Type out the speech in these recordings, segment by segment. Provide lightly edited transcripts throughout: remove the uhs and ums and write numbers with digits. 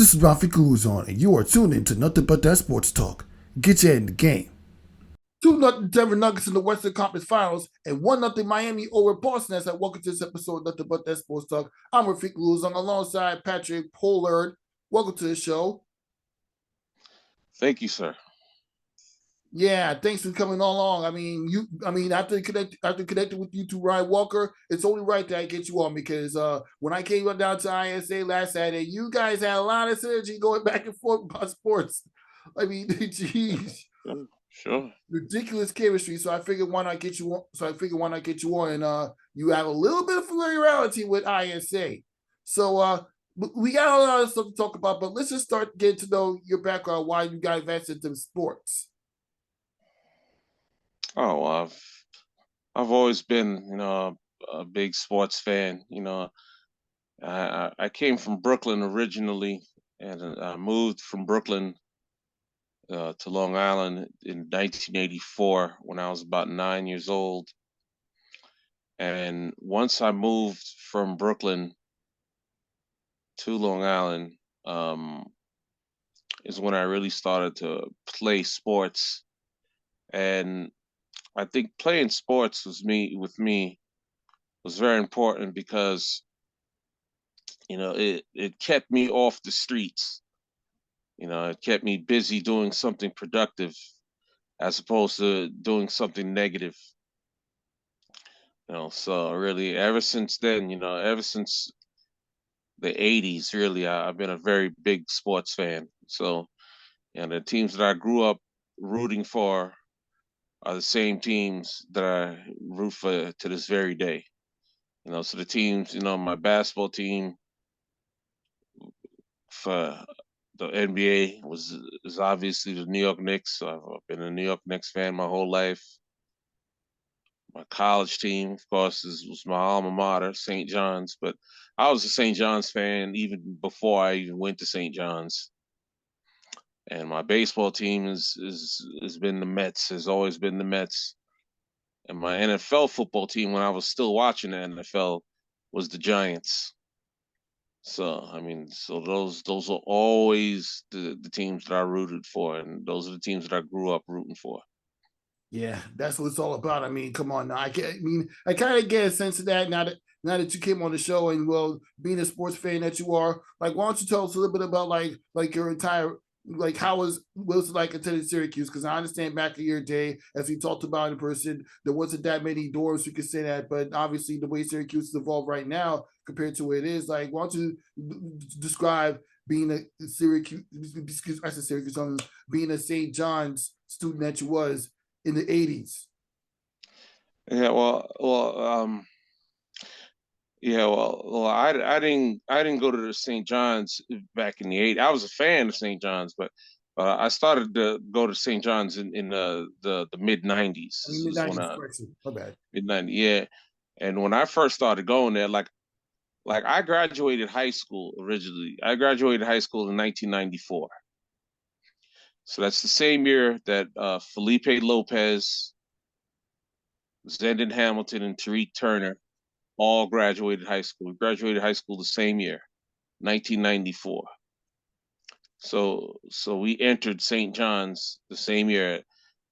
This is Rafique Louison, and you are tuned in to Nothing But That Sports Talk. Get you in the game. 2-0 Denver Nuggets in the Western Conference Finals, and 1-0 Miami over Boston. As I welcome to this episode of Nothing But That Sports Talk. I'm Rafique Louison alongside Patrick Poulard. Welcome to the show. Thank you, sir. Yeah, thanks for coming along. After connecting with you to Ryan Walker, it's only right that I get you on because when I came down to ISA last Saturday, you guys had a lot of synergy going back and forth about sports. I mean, geez. Sure. Ridiculous chemistry. So I figured why not get you on? And you have a little bit of familiarity with ISA. So we got a lot of stuff to talk about, but let's just start getting to know your background, why you got invested into sports. Oh, well, I've always been, a big sports fan. I came from Brooklyn originally, and I moved from Brooklyn to Long Island in 1984 when I was about 9 years old. And once I moved from Brooklyn to Long Island, is when I really started to play sports. And I think playing sports with me was very important because it kept me off the streets. It kept me busy doing something productive as opposed to doing something negative. So really ever since then, ever since the 80s, really I've been a very big sports fan. So, the teams that I grew up rooting for are the same teams that I root for to this very day. So the teams, my basketball team for the NBA is obviously the New York Knicks. So I've been a New York Knicks fan my whole life. My college team, of course, was my alma mater, St. John's. But I was a St. John's fan even before I even went to St. John's. And my baseball team has been the Mets, has always been the Mets. And my NFL football team, when I was still watching the NFL, was the Giants. So those are always the teams that I rooted for, and those are the teams that I grew up rooting for. Yeah, that's what it's all about. I mean, come on now. I kind of get a sense of that now that you came on the show and well, being a sports fan that you are. Like, why don't you tell us a little bit about like your entire how was it like attending Syracuse? Because I understand back in your day, as we talked about in person, there wasn't that many doors you could sit at, but obviously the way Syracuse is evolved right now compared to what it is, like, why don't you describe being a Syracuse, I said Syracuse, being a St. John's student that you was in the 80s. Yeah, I didn't go to the St. John's back in the '80s. I was a fan of St. John's, but I started to go to St. John's in the mid '90s. I mean, Is when mid-90s, correction. My bad. mid '90s, yeah. And when I first started going there, like I graduated high school originally. I graduated high school in 1994. So that's the same year that Felipe Lopez, Zendon Hamilton, and Tariq Turner all graduated high school. We graduated high school the same year, 1994. So we entered St. John's the same year.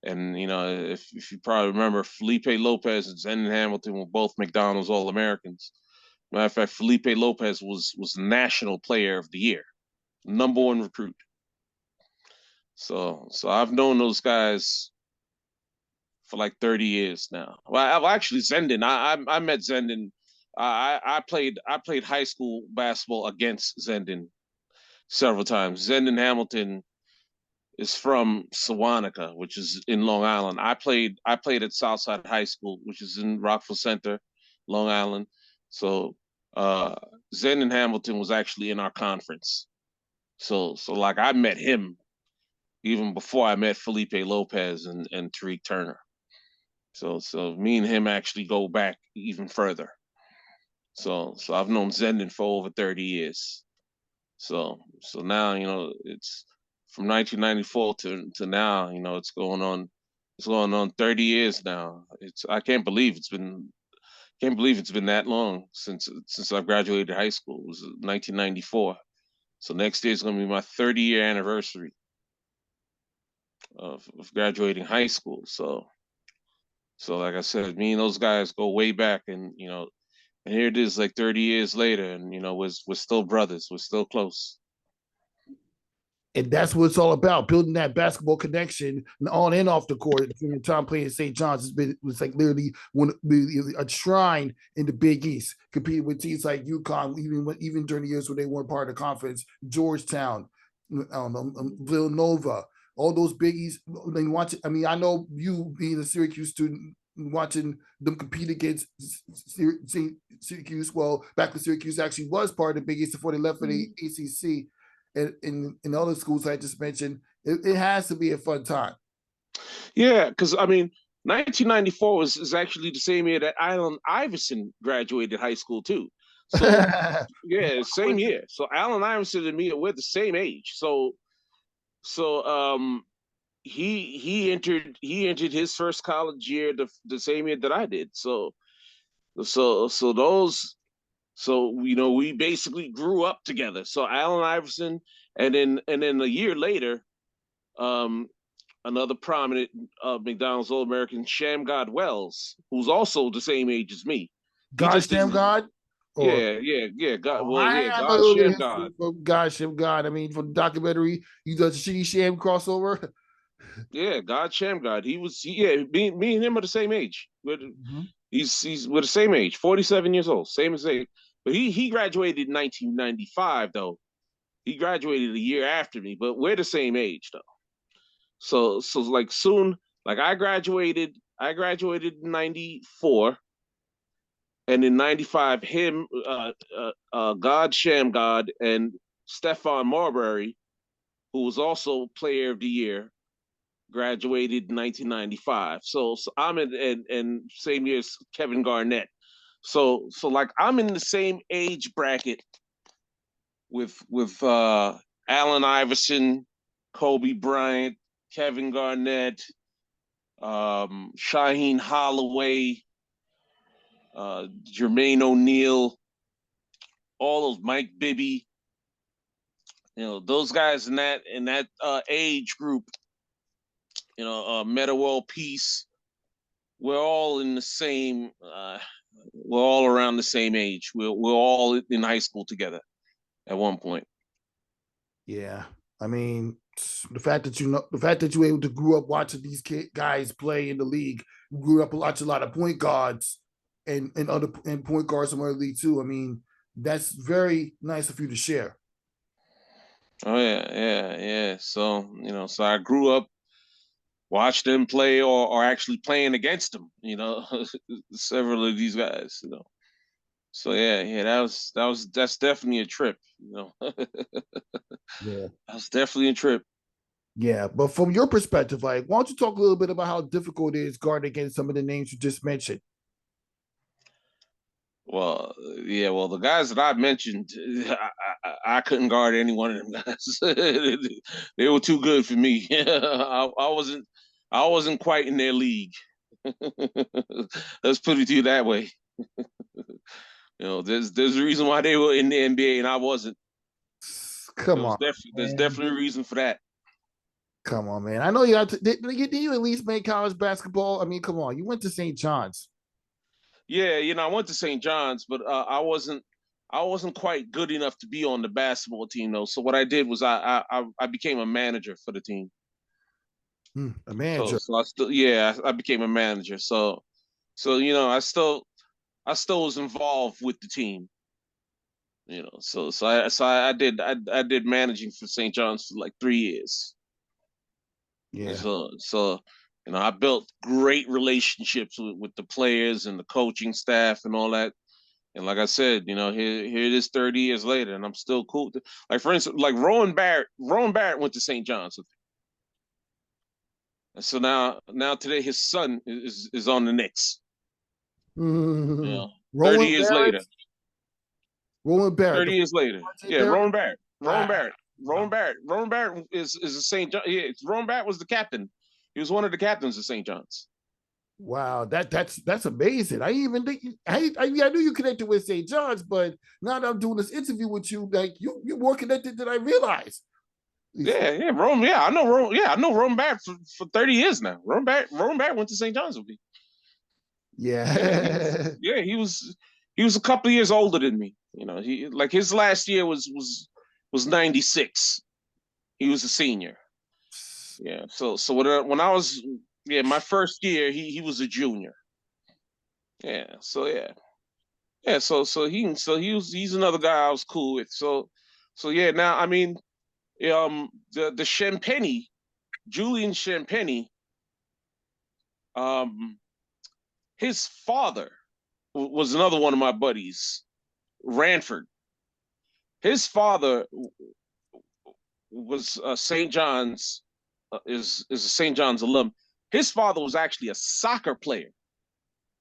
And if you probably remember, Felipe Lopez and Zendon Hamilton were both McDonald's All Americans. Matter of fact, Felipe Lopez was National Player of the Year, #1 recruit. So I've known those guys for like 30 years now. Well, I've actually Zendon. I met Zendon. I played high school basketball against Zendon several times. Zendon Hamilton is from Sewanaka, which is in Long Island. I played at Southside High School, which is in Rockville Center, Long Island. So uh Zendon Hamilton was actually in our conference. So like I met him even before I met Felipe Lopez and Tariq Turner. So me and him actually go back even further. So I've known Zendon for over 30 years. So now, it's from 1994 to now, it's going on 30 years now. It's I can't believe it's been that long since I've graduated high school. It was 1994. So next year is going to be my 30-year anniversary of graduating high school. So like I said, me and those guys go way back, and and here it is, like 30 years later, and we're still brothers, we're still close. And that's what it's all about, building that basketball connection on and off the court. Between the time playing at St. John's, was like literally a shrine in the Big East, competing with teams like UConn, even during the years when they weren't part of the conference, Georgetown, Villanova, all those Big East. I mean, I know you being a Syracuse student, watching them compete against Syracuse. Well, back when Syracuse actually was part of the Big East before they left for the ACC. In other schools I just mentioned, it has to be a fun time. Yeah, because I mean, 1994 is actually the same year that Allen Iverson graduated high school too. So yeah, same year. So Allen Iverson and me, we're the same age. So he entered his first college year the same year that I did. So we basically grew up together. So Allen Iverson, and then a year later, another prominent McDonald's All-American, Shamgod Wells, who's also the same age as me. God Shamgod? Yeah. God, God Shamgod. God Shamgod. I mean, for the documentary, he does the Shitty Sham crossover. Yeah, God Shamgod. Me and him are the same age. We're the same age, 47 years old, same as age. But he graduated in 1995 though. He graduated a year after me, but we're the same age though. So like soon, like I graduated in 94, and in 95, him, God Shamgod, and Stephon Marbury, who was also player of the year, graduated in 1995. So I'm in same year as Kevin Garnett. So like I'm in the same age bracket with Allen Iverson, Kobe Bryant, Kevin Garnett, Shaheen Holloway, Jermaine O'Neal, all of Mike Bibby. Those guys in that age group. Metta World Peace. We're all in the same. We're all around the same age. We're all in high school together at one point. Yeah, I mean, the fact that you were able to grow up watching these guys play in the league, grew up watching a lot of point guards and point guards from other league too. I mean, that's very nice of you to share. Oh yeah. So so I grew up, watched them play, or actually playing against them. Several of these guys. So yeah, that's definitely a trip. Yeah, that's definitely a trip. Yeah, but from your perspective, like, why don't you talk a little bit about how difficult it is guarding against some of the names you just mentioned? Well, yeah, the guys that I mentioned, I couldn't guard any one of them guys. They were too good for me. I wasn't quite in their league. Let's put it to you that way. There's a reason why they were in the NBA and I wasn't. Come on, there's definitely a reason for that. Come on, man. I know you have to. Did you at least make college basketball? I mean, come on. You went to St. John's. Yeah, I went to St. John's, but I wasn't quite good enough to be on the basketball team though. So what I did was I became a manager for the team. A manager. So I became a manager. So I still was involved with the team. So I did managing for St. John's for like 3 years. Yeah. So I built great relationships with the players and the coaching staff and all that. And like I said, here it is 30 years later, and I'm still cool. Like for instance, like Rowan Barrett went to St. John's with me. And so now today his son is on the Knicks. 30 years later. Rowan Barrett. 30 years later. Yeah, Rowan Barrett. Rowan Barrett is a St. John. Yeah, Rowan Barrett was the captain. He was one of the captains of St. John's. Wow, that's amazing. I even think I knew you connected with St. John's, but now that I'm doing this interview with you, like you're more connected than I realized. Yeah, Rome. Yeah, I know Rome. Yeah, I know Rome back for 30 years now. Rome back went to St. John's with me. Yeah, Yeah. he was a couple of years older than me. You know, he like his last year was 96. He was a senior. Yeah. So when I was my first year, he was a junior. Yeah. So yeah. Yeah, he's another guy I was cool with. So yeah, now I mean the Champagny, Julian Champagny, um his father was another one of my buddies, Ranford. His father was St. John's is a St. John's alum. His father was actually a soccer player.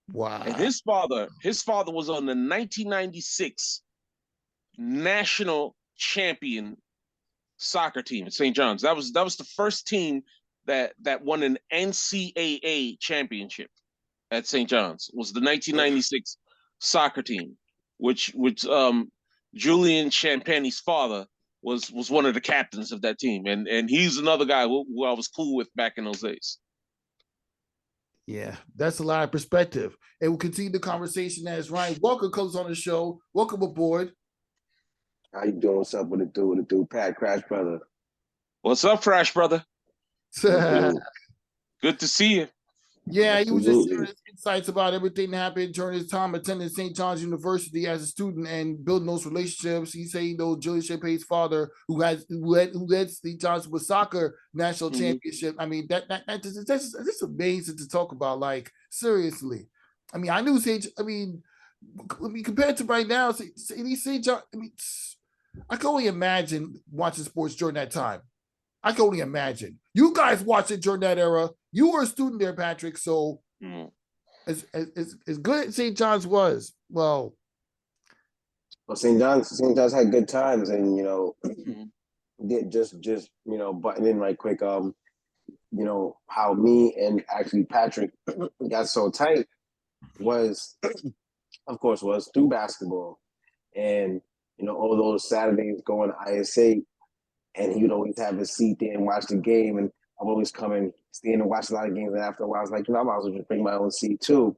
And Wow. his father was on the 1996 national champion soccer team at St. John's. That was the first team that won an NCAA championship at St. John's. Was the 1996 soccer team, which Julian Champagny's father was one of the captains of that team, and he's another guy who I was cool with back in those days. Yeah, that's a lot of perspective. And we'll continue the conversation as Ryan Walker comes on the show. Welcome aboard. How you doing? What's up with it do? With it do? Pat Crash brother. What's up, Crash brother? Yeah, Good to see you. he was just sharing Absolutely. his insights about everything that happened during his time attending St. John's University as a student and building those relationships. He said, Julian Champagne's father, who led St. John's with soccer national Mhm. championship. I mean, that's amazing to talk about. Like seriously, I mean, I knew St. I mean, compared to right now, St. John. I mean, I can only imagine watching sports during that time. I can only imagine. You guys watched it during that era. You were a student there, Patrick. So Mm. as good as St. John's was, well, Well, St. John's had good times, and Mhm. did just button in right quick. How me and actually Patrick got so tight was, of course, was through basketball, and all those Saturdays going to ISA, and he would always have his seat there and watch the game, and I would always come and stand and watch a lot of games, and after a while, I was like, I might as well just bring my own seat too.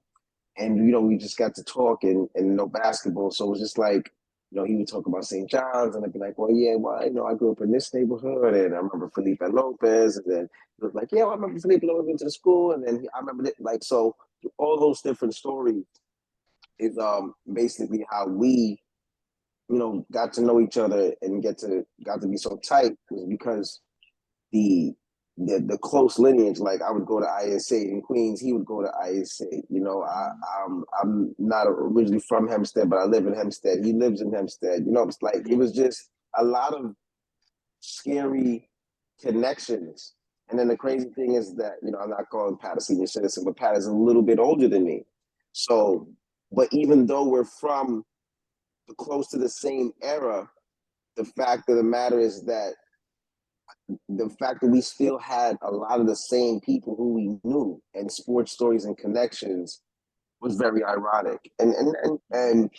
And we just got to talk and know basketball. So it was just like, he would talk about St. John's, and I'd be like, well, yeah, well, I grew up in this neighborhood, and I remember Felipe Lopez, and then it was like, yeah, well, I remember Felipe Lopez went to the school, and then I remember it, like, so all those different stories is basically how we got to know each other and got to be so tight, was because the the close lineage. Like I would go to ISA in Queens, he would go to ISA. I'm not originally from Hempstead, but I live in Hempstead. He lives in Hempstead. It's like it was just a lot of scary connections. And then the crazy thing is that I'm not calling Pat a senior citizen, but Pat is a little bit older than me. So, but even though we're from close to the same era, the fact of the matter is that we still had a lot of the same people who we knew, and sports stories and connections was very ironic. And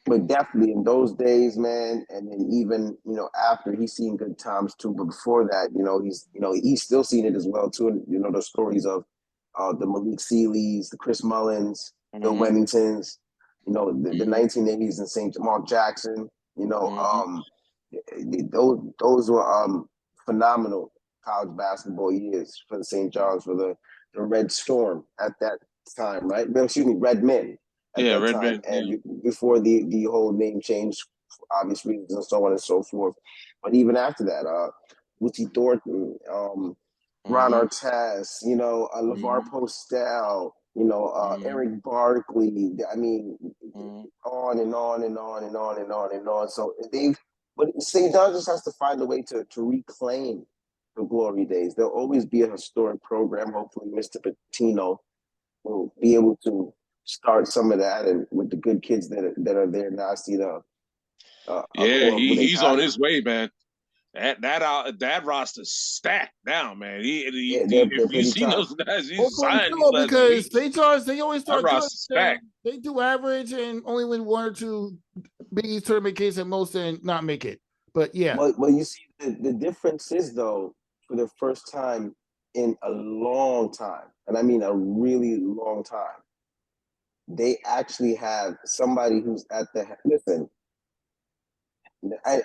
but definitely in those days, man, and then even after, he's seen good times too. But before that, he's still seen it as well too. And the stories of the Malik Sealeys, the Chris Mullins, Bill Mhm. Wenningtons, the Mhm. 1980s and St. Mark Jackson. Mhm. Those were phenomenal college basketball years for the St. John's, for the Red Storm at that time, right? Excuse me, Red Men at Yeah, that Red time, Man. Yeah. and before the whole name change for obvious reasons and so on and so forth. But even after that, Lucy Thornton, Ron Mhm. Artest, LeVar Mhm. Postel, Mhm. Eric Barkley. I mean, Mhm. on and on and on and on and on and on. So but St. John just has to find a way to reclaim the glory days. There'll always be a historic program. Hopefully, Mr. Patino will be able to start some of that, and with the good kids that are there now. I see the Yeah, or he with a he's on guy. his way, man. That roster's stacked now, man. Yeah, they're If you pretty seen tough. those guys he's Hopefully signed these so, last because weeks, St. Charles, they always that start good. roster's stacked. They do average and only win 1 or 2 Big East tournament games at most and not make it. But yeah. Well, you see, the difference is, though, for the first time in a long time, and I mean a really long time, they actually have somebody who's at the listen.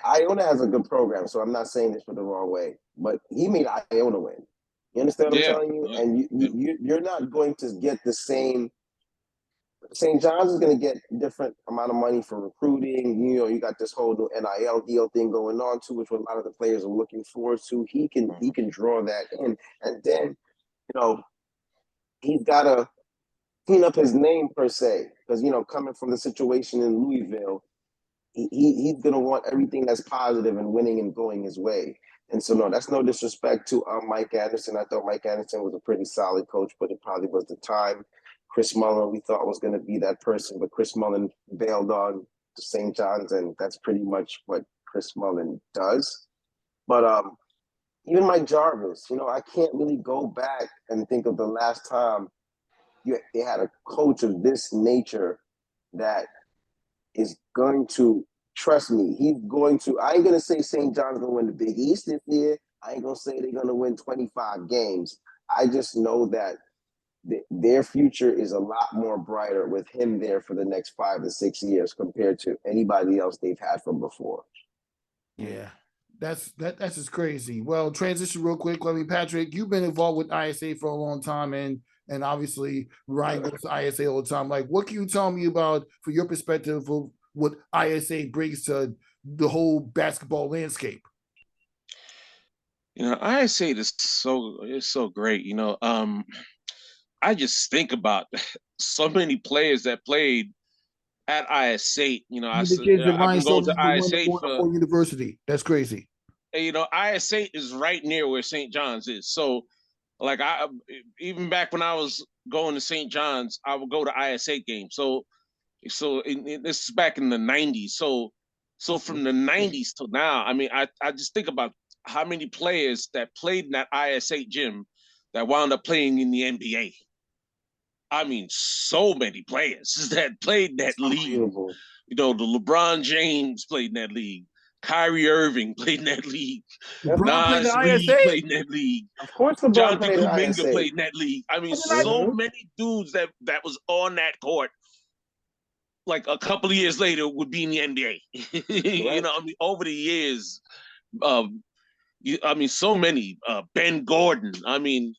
Iona has a good program, so I'm not saying this for the wrong way, but he made Iona win. You understand what I'm telling you? And you're not going to get the same. St. John's is going to get different amount of money for recruiting. You know, you got this whole new NIL deal thing going on too, which a lot of the players are looking forward to. He can draw that in, and then he's got to clean up his name per se, because coming from the situation in Louisville, he's going to want everything that's positive and winning and going his way. And so, no, that's no disrespect to Mike Anderson. I thought Mike Anderson was a pretty solid coach, but it probably was the time. Chris Mullin, we thought was going to be that person, but Chris Mullin bailed on St. John's, and that's pretty much what Chris Mullin does. But even Mike Jarvis, I can't really go back and think of the last time they had a coach of this nature that is going to, trust me, he's going to, I ain't going to say St. John's going to win the Big East this year. I ain't going to say they're going to win 25 games. I just know that their future is a lot more brighter with him there for the next 5 to 6 years compared to anybody else they've had from before. Yeah, that's just crazy. Well, transition real quick. I mean, Patrick, you've been involved with ISA for a long time, and obviously Ryan goes to ISA all the time. Like, what can you tell me about, for your perspective, of what ISA brings to the whole basketball landscape? ISA is so great. I just think about so many players that played at ISA. I've been going to ISA for university. That's crazy. ISA is right near where St. John's is. So, like, even back when I was going to St. John's, I would go to ISA games. So this is back in the '90s. So from the '90s till now, I mean, I just think about how many players that played in that ISA gym that wound up playing in the NBA. I mean, so many players that played in that league. The LeBron James played in that league. Kyrie Irving played in that league. Nas Reed played in that league. Of course, LeBron Jonathan Kuminga played in that league. I mean, so many dudes that was on that court, like a couple of years later, would be in the NBA. I mean, over the years, so many. Ben Gordon. I mean,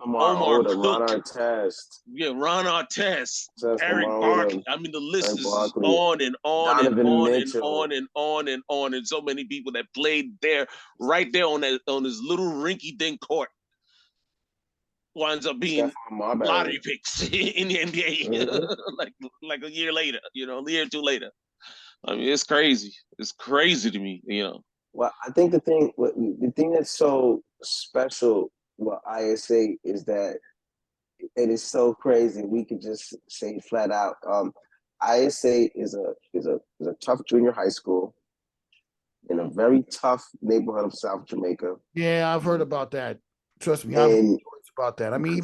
Omar Cook, Ron Artest. Yeah, Ron Artest, Eric Barkley. I mean, the list is on and on Donovan and on Mitchell. and on and on and on, and so many people that played there, right there on this little rinky-dink court, winds up being lottery picks in the NBA, like a year later, a year or two later. I mean, it's crazy. It's crazy to me, Well, I think the thing that's so special about ISA is that it is so crazy. We could just say flat out, ISA is a tough junior high school in a very tough neighborhood of South Jamaica. Yeah, I've heard about that. Trust me, I've heard about that. I mean,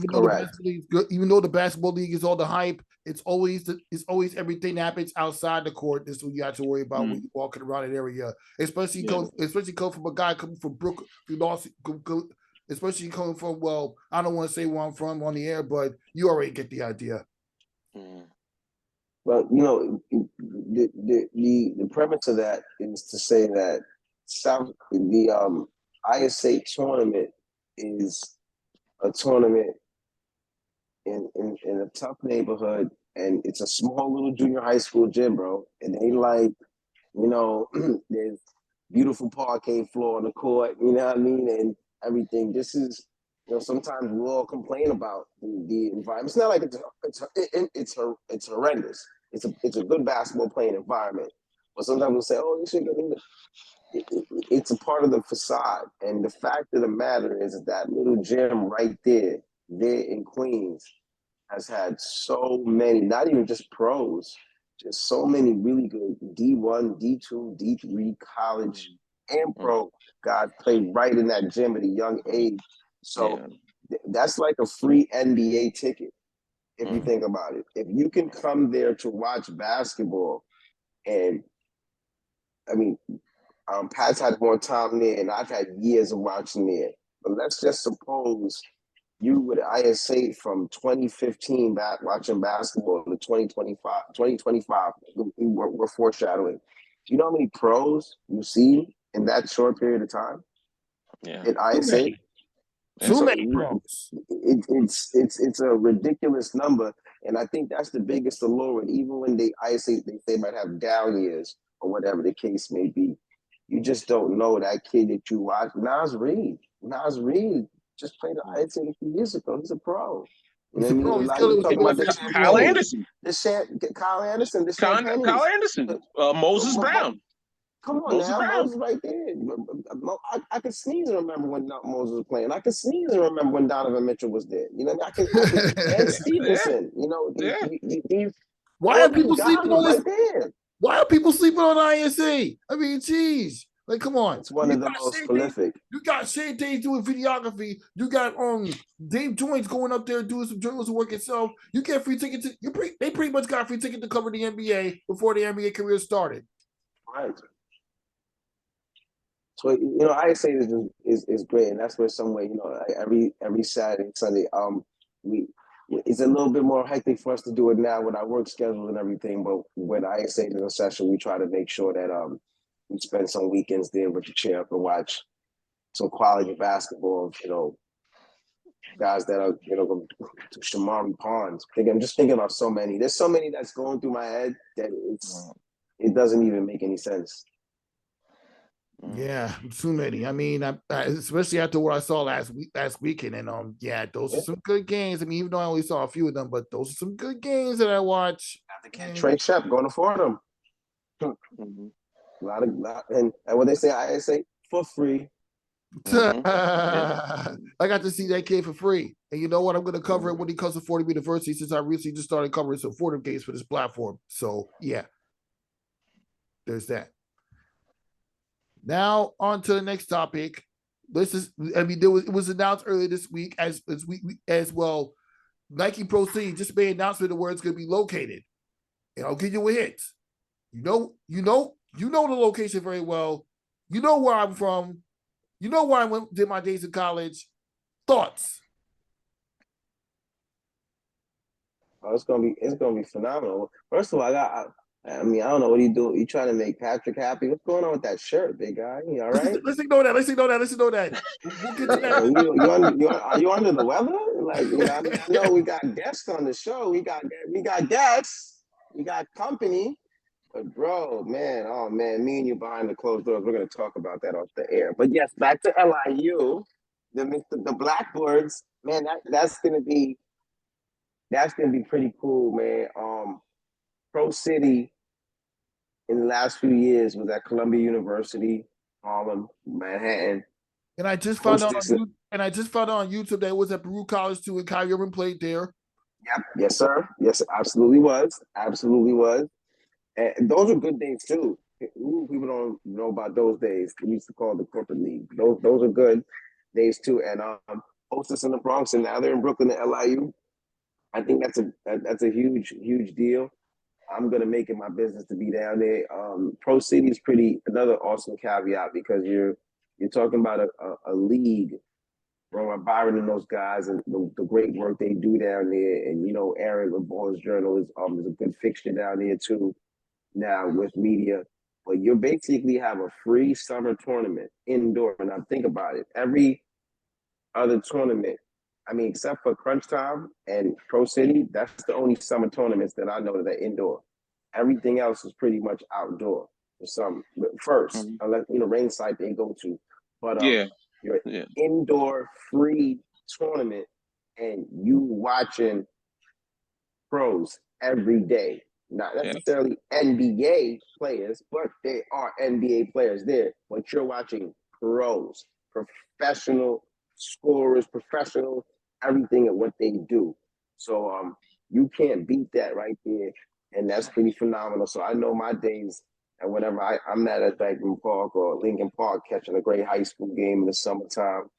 even though the basketball league is all the hype, it's always everything that happens outside the court. This is what you have to worry about when you're walking around an area, especially coming from a guy coming from Brooklyn, especially coming from, well, I don't want to say where I'm from on the air, but you already get the idea. Well, the premise of that is to say that the ISA tournament is a tournament in a tough neighborhood, and it's a small little junior high school gym, bro. And they there's beautiful parquet floor on the court, you know what I mean, and everything. This is, sometimes we all complain about the environment. It's not like it's horrendous. It's a good basketball playing environment, but sometimes we'll say, oh, you should get in. It's a part of the facade, and the fact of the matter is that little gym right there in Queens has had so many, not even just pros, just so many really good D1, D2, D3 college and pro guys play right in that gym at a young age. So that's like a free NBA ticket, if you think about it. If you can come there to watch basketball, and I mean, Pat's had more time there, and I've had years of watching there. But let's just suppose you would ISA from 2015 back watching basketball to 2025. We're foreshadowing. Do you know how many pros you see in that short period of time? Yeah. In ISA? Too many pros. It's a ridiculous number, and I think that's the biggest allure. And even when they ISA, they might have down years or whatever the case may be. You just don't know that kid that you watch. Nas Reed just played the ISA a few years ago. He's a pro. You know what I mean? He's A lot of talking about Kyle Anderson. Kyle Anderson, the Champagnes. Kyle Anderson. Moses Brown. Come on now, Moses right there. I can sneeze and remember when Moses was playing. I can sneeze and remember when Donovan Mitchell was there. You know what I mean? And Stevenson. You know, why are people sleeping on this? Right there. Why are people sleeping on ISA? I mean, geez. Like, come on. It's one of the most prolific. You got Shane Tays doing videography. You got Dave Joynes going up there doing some journalism work itself. You get free tickets. They pretty much got a free ticket to cover the NBA before the NBA career started. Right. So ISA is great, and that's where some way every Saturday and Sunday it's a little bit more hectic for us to do it now with our work schedule and everything. But when ISA is a session, we try to make sure that we spend some weekends there with the chair up and watch some quality basketball. Guys that are to Shamari Pons. I'm just thinking about so many. There's so many that's going through my head that it doesn't even make any sense. Yeah, too many. I mean, I especially after what I saw last weekend, and those are some good games. I mean, even though I only saw a few of them, but those are some good games that I watch. Trey Shep going to Fordham. A lot, and what they say, ISA for free. I got to see that kid for free, and you know what? I'm going to cover it when he comes to Fordham University, since I recently just started covering some Fordham games for this platform. So yeah, there's that. Now on to the next topic. It was announced earlier this week as well. Nike Pro City just made an announcement of where it's going to be located. And I'll give you a hint. You know the location very well. You know where I'm from. You know where I did my days in college. Thoughts? Oh, it's gonna be phenomenal. First of all, I don't know what you do. You trying to make Patrick happy? What's going on with that shirt, big guy? You all right? Let's ignore that. We'll get to that. Are you under the weather? I know we got guests on the show. We got guests. We got company. But bro, me and you behind the closed doors. We're gonna talk about that off the air. But yes, back to LIU. The Blackbirds, man. That's gonna be pretty cool, man. Pro City in the last few years was at Columbia University, Harlem, Manhattan. And I just found out on YouTube that it was at Baruch College too, and Kyrie Irving played there. Yep. Yes, sir. Yes, absolutely was. And those are good days too. People don't know about those days. We used to call it the corporate league. Those are good days too. And Hostess in the Bronx, and now they're in Brooklyn at LIU. I think that's a huge deal. I'm gonna make it my business to be down there. Pro City is another awesome caveat, because you're talking about a league, Ron Byron and those guys, and the great work they do down there. And Aaron LeBron's Journal is a good fixture down there too now with media. But you basically have a free summer tournament indoor. And I think about it, every other tournament, except for Crunch Time and Pro City, that's the only summer tournaments that I know that are indoor. Everything else is pretty much outdoor for some first, unless rain site they go to. But you're indoor free tournament, and you watching pros every day. Not necessarily NBA players, but they are NBA players there. But you're watching pros, professional scorers, professional everything at what they do. So you can't beat that right there, and that's pretty phenomenal. So I know my days And whenever I'm not at Dyckman Park or Lincoln Park catching a great high school game in the summertime,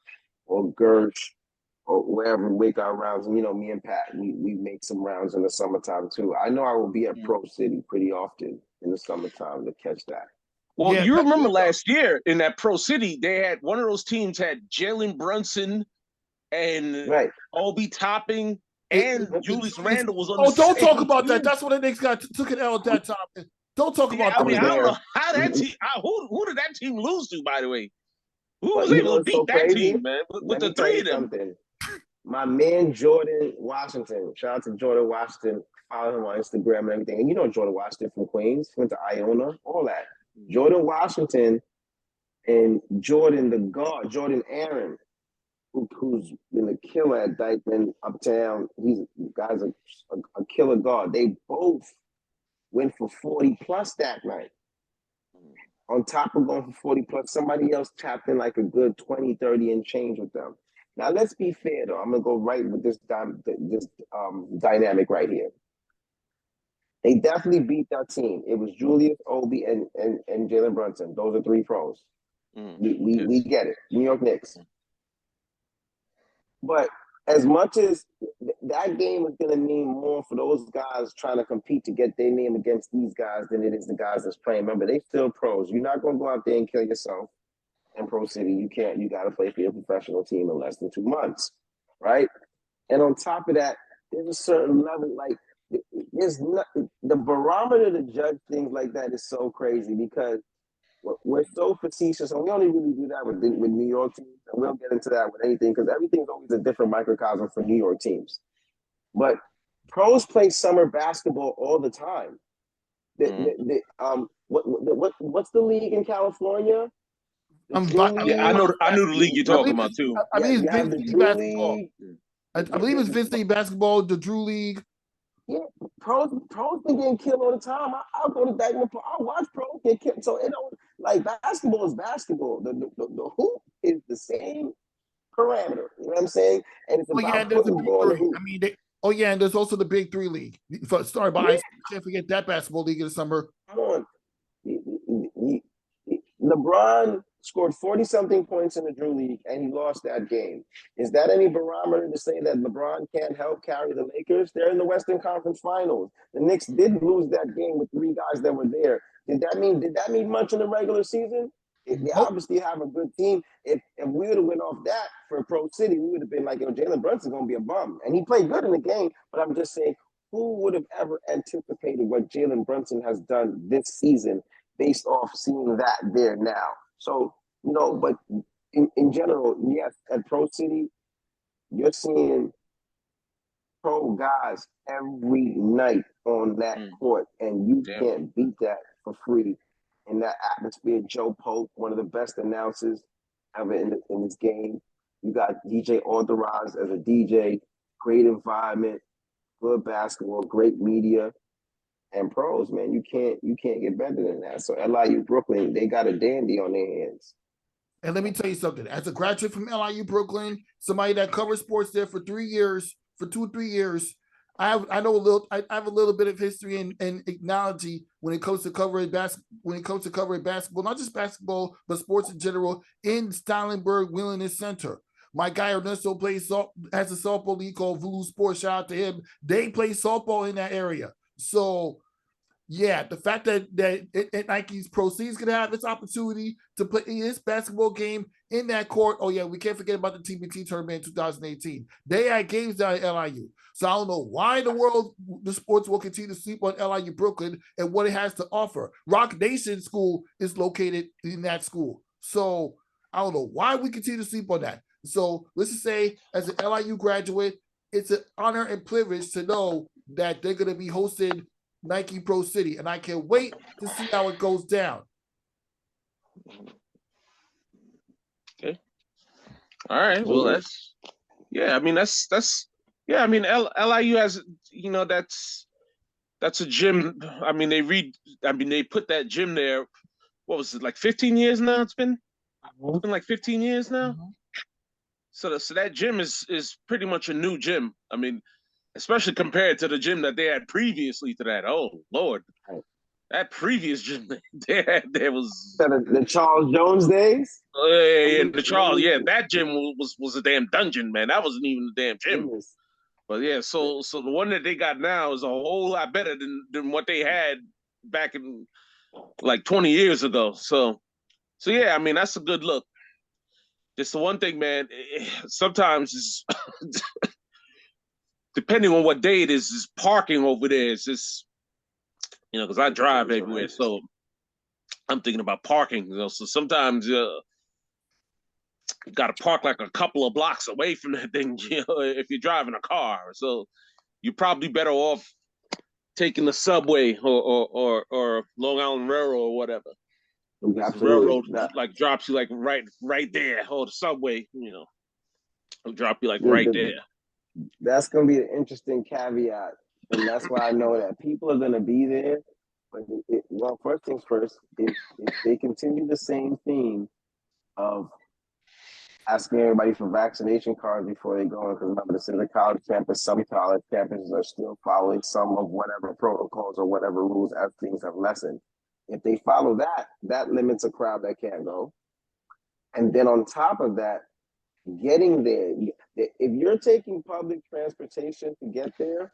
or Gersh, or wherever we make our rounds, and me and Pat, we make some rounds in the summertime too. I know I will be at Pro City pretty often in the summertime to catch that. Well, Yeah, you remember last year in that Pro City, they had one of those teams had Jalen Brunson and Right. Obi Topping and Julius Randle was on the don't same talk about team. that. That's what the Knicks got took an L at that time. Don't talk about that. I mean, I don't know how that team. Who did that team lose to? By the way, who was able to beat that team, man? With the three of them. Something. My man Jordan Washington. Shout out to Jordan Washington. Follow him on Instagram and everything. And you know Jordan Washington from Queens, went to Iona, all that. Jordan Washington and Jordan the guard, Jordan Aaron, who's been a killer at Dyckman Uptown. He's guy's a killer guard. They both went for 40 plus that night. On top of going for 40 plus, somebody else tapped in like a good 20, 30 and change with them. Now let's be fair though. I'm gonna go right with this dynamic right here. They definitely beat that team. It was Julius, Obi, and Jalen Brunson. Those are three pros. We get it. New York Knicks. But as much as that game is going to mean more for those guys trying to compete to get their name against these guys than it is the guys that's playing. Remember, they still pros. You're not going to go out there and kill yourself in Pro City. You can't. You got to play for your professional team in less than 2 months, right? And on top of that, there's a certain level, like, there's not, the barometer to judge things like that is so crazy because we're so facetious, and we only really do that with New York teams, and we'll get into that with anything because everything's always a different microcosm for New York teams. But pros play summer basketball all the time. What's the league in California? I knew the league you're talking about too. I mean, it's Vince Lee basketball. I believe it's Vince Lee basketball, the Drew League. Yeah, pros been getting killed all the time. I'll go to Dyckman. I'll watch pros get killed. So it don't, like, basketball is basketball. The hoop is the same parameter. You know what I'm saying? And it's about putting the ball in the hoop. I mean, and there's also the Big Three League. Sorry, but I can't forget that basketball league in the summer. Come on. LeBron scored 40-something points in the Drew League, and he lost that game. Is that any barometer to say that LeBron can't help carry the Lakers? They're in the Western Conference Finals. The Knicks did lose that game with 3 guys that were there. Did that mean much in the regular season? They obviously have a good team. If we would have went off that for Pro City, we would have been like, Jalen Brunson's going to be a bum. And he played good in the game, but I'm just saying, who would have ever anticipated what Jalen Brunson has done this season based off seeing that there now? So, but in general, yes, at Pro City, you're seeing pro guys every night on that court, and you can't beat that for free. In that atmosphere, Joe Pope, one of the best announcers ever in this game. You got DJ Authorized as a DJ, great environment, good basketball, great media. And pros, man, you can't get better than that. So LIU Brooklyn, they got a dandy on their hands. And let me tell you something. As a graduate from LIU Brooklyn, somebody that covers sports there for 3 years, for 2 or 3 years, I have a little bit of history and technology when it comes to covering basketball, not just basketball, but sports in general in Stylenberg Wilderness Center. My guy Ernesto has a softball league called Voodoo Sports. Shout out to him. They play softball in that area. So, yeah, the fact that Nike's proceeds could have this opportunity to play this basketball game in that court. Oh, yeah, we can't forget about the TBT tournament in 2018. They had games down at LIU. So I don't know why in the world the sports will continue to sleep on LIU Brooklyn and what it has to offer. Rock Nation School is located in that school. So I don't know why we continue to sleep on that. So let's just say, as an LIU graduate, it's an honor and privilege to know that they're going to be hosting Nike Pro City, and I can't wait to see how it goes down. Okay. All right. Well, that's LIU has, that's a gym. I mean, they put that gym there. What was it, like 15 years now? It's been like 15 years now. Mm-hmm. So that gym is pretty much a new gym. I mean, especially compared to the gym that they had previously to that. Oh, Lord. That previous gym, there was The Charles Jones days. the Charles. Yeah, that gym was a damn dungeon, man. That wasn't even a damn gym. Goodness. But yeah, so the one that they got now is a whole lot better than what they had back in like 20 years ago. So yeah, I mean that's a good look. Just the one thing, man. Sometimes it's depending on what day it is parking over there. It's just because I drive everywhere, so I'm thinking about parking. So sometimes you got to park like a couple of blocks away from that thing, if you're driving a car. So you're probably better off taking the subway or Long Island Railroad or whatever. The railroad like drops you like right there, or the subway, it'll drop you like right there. That's gonna be an interesting caveat, and that's why I know that people are gonna be there. But first things first, if they continue the same theme of asking everybody for vaccination cards before they go in, because remember, this is a college campus. Some college campuses are still following some of whatever protocols or whatever rules as things have lessened. If they follow that, that limits a crowd that can't go. And then on top of that, getting there, if you're taking public transportation to get there,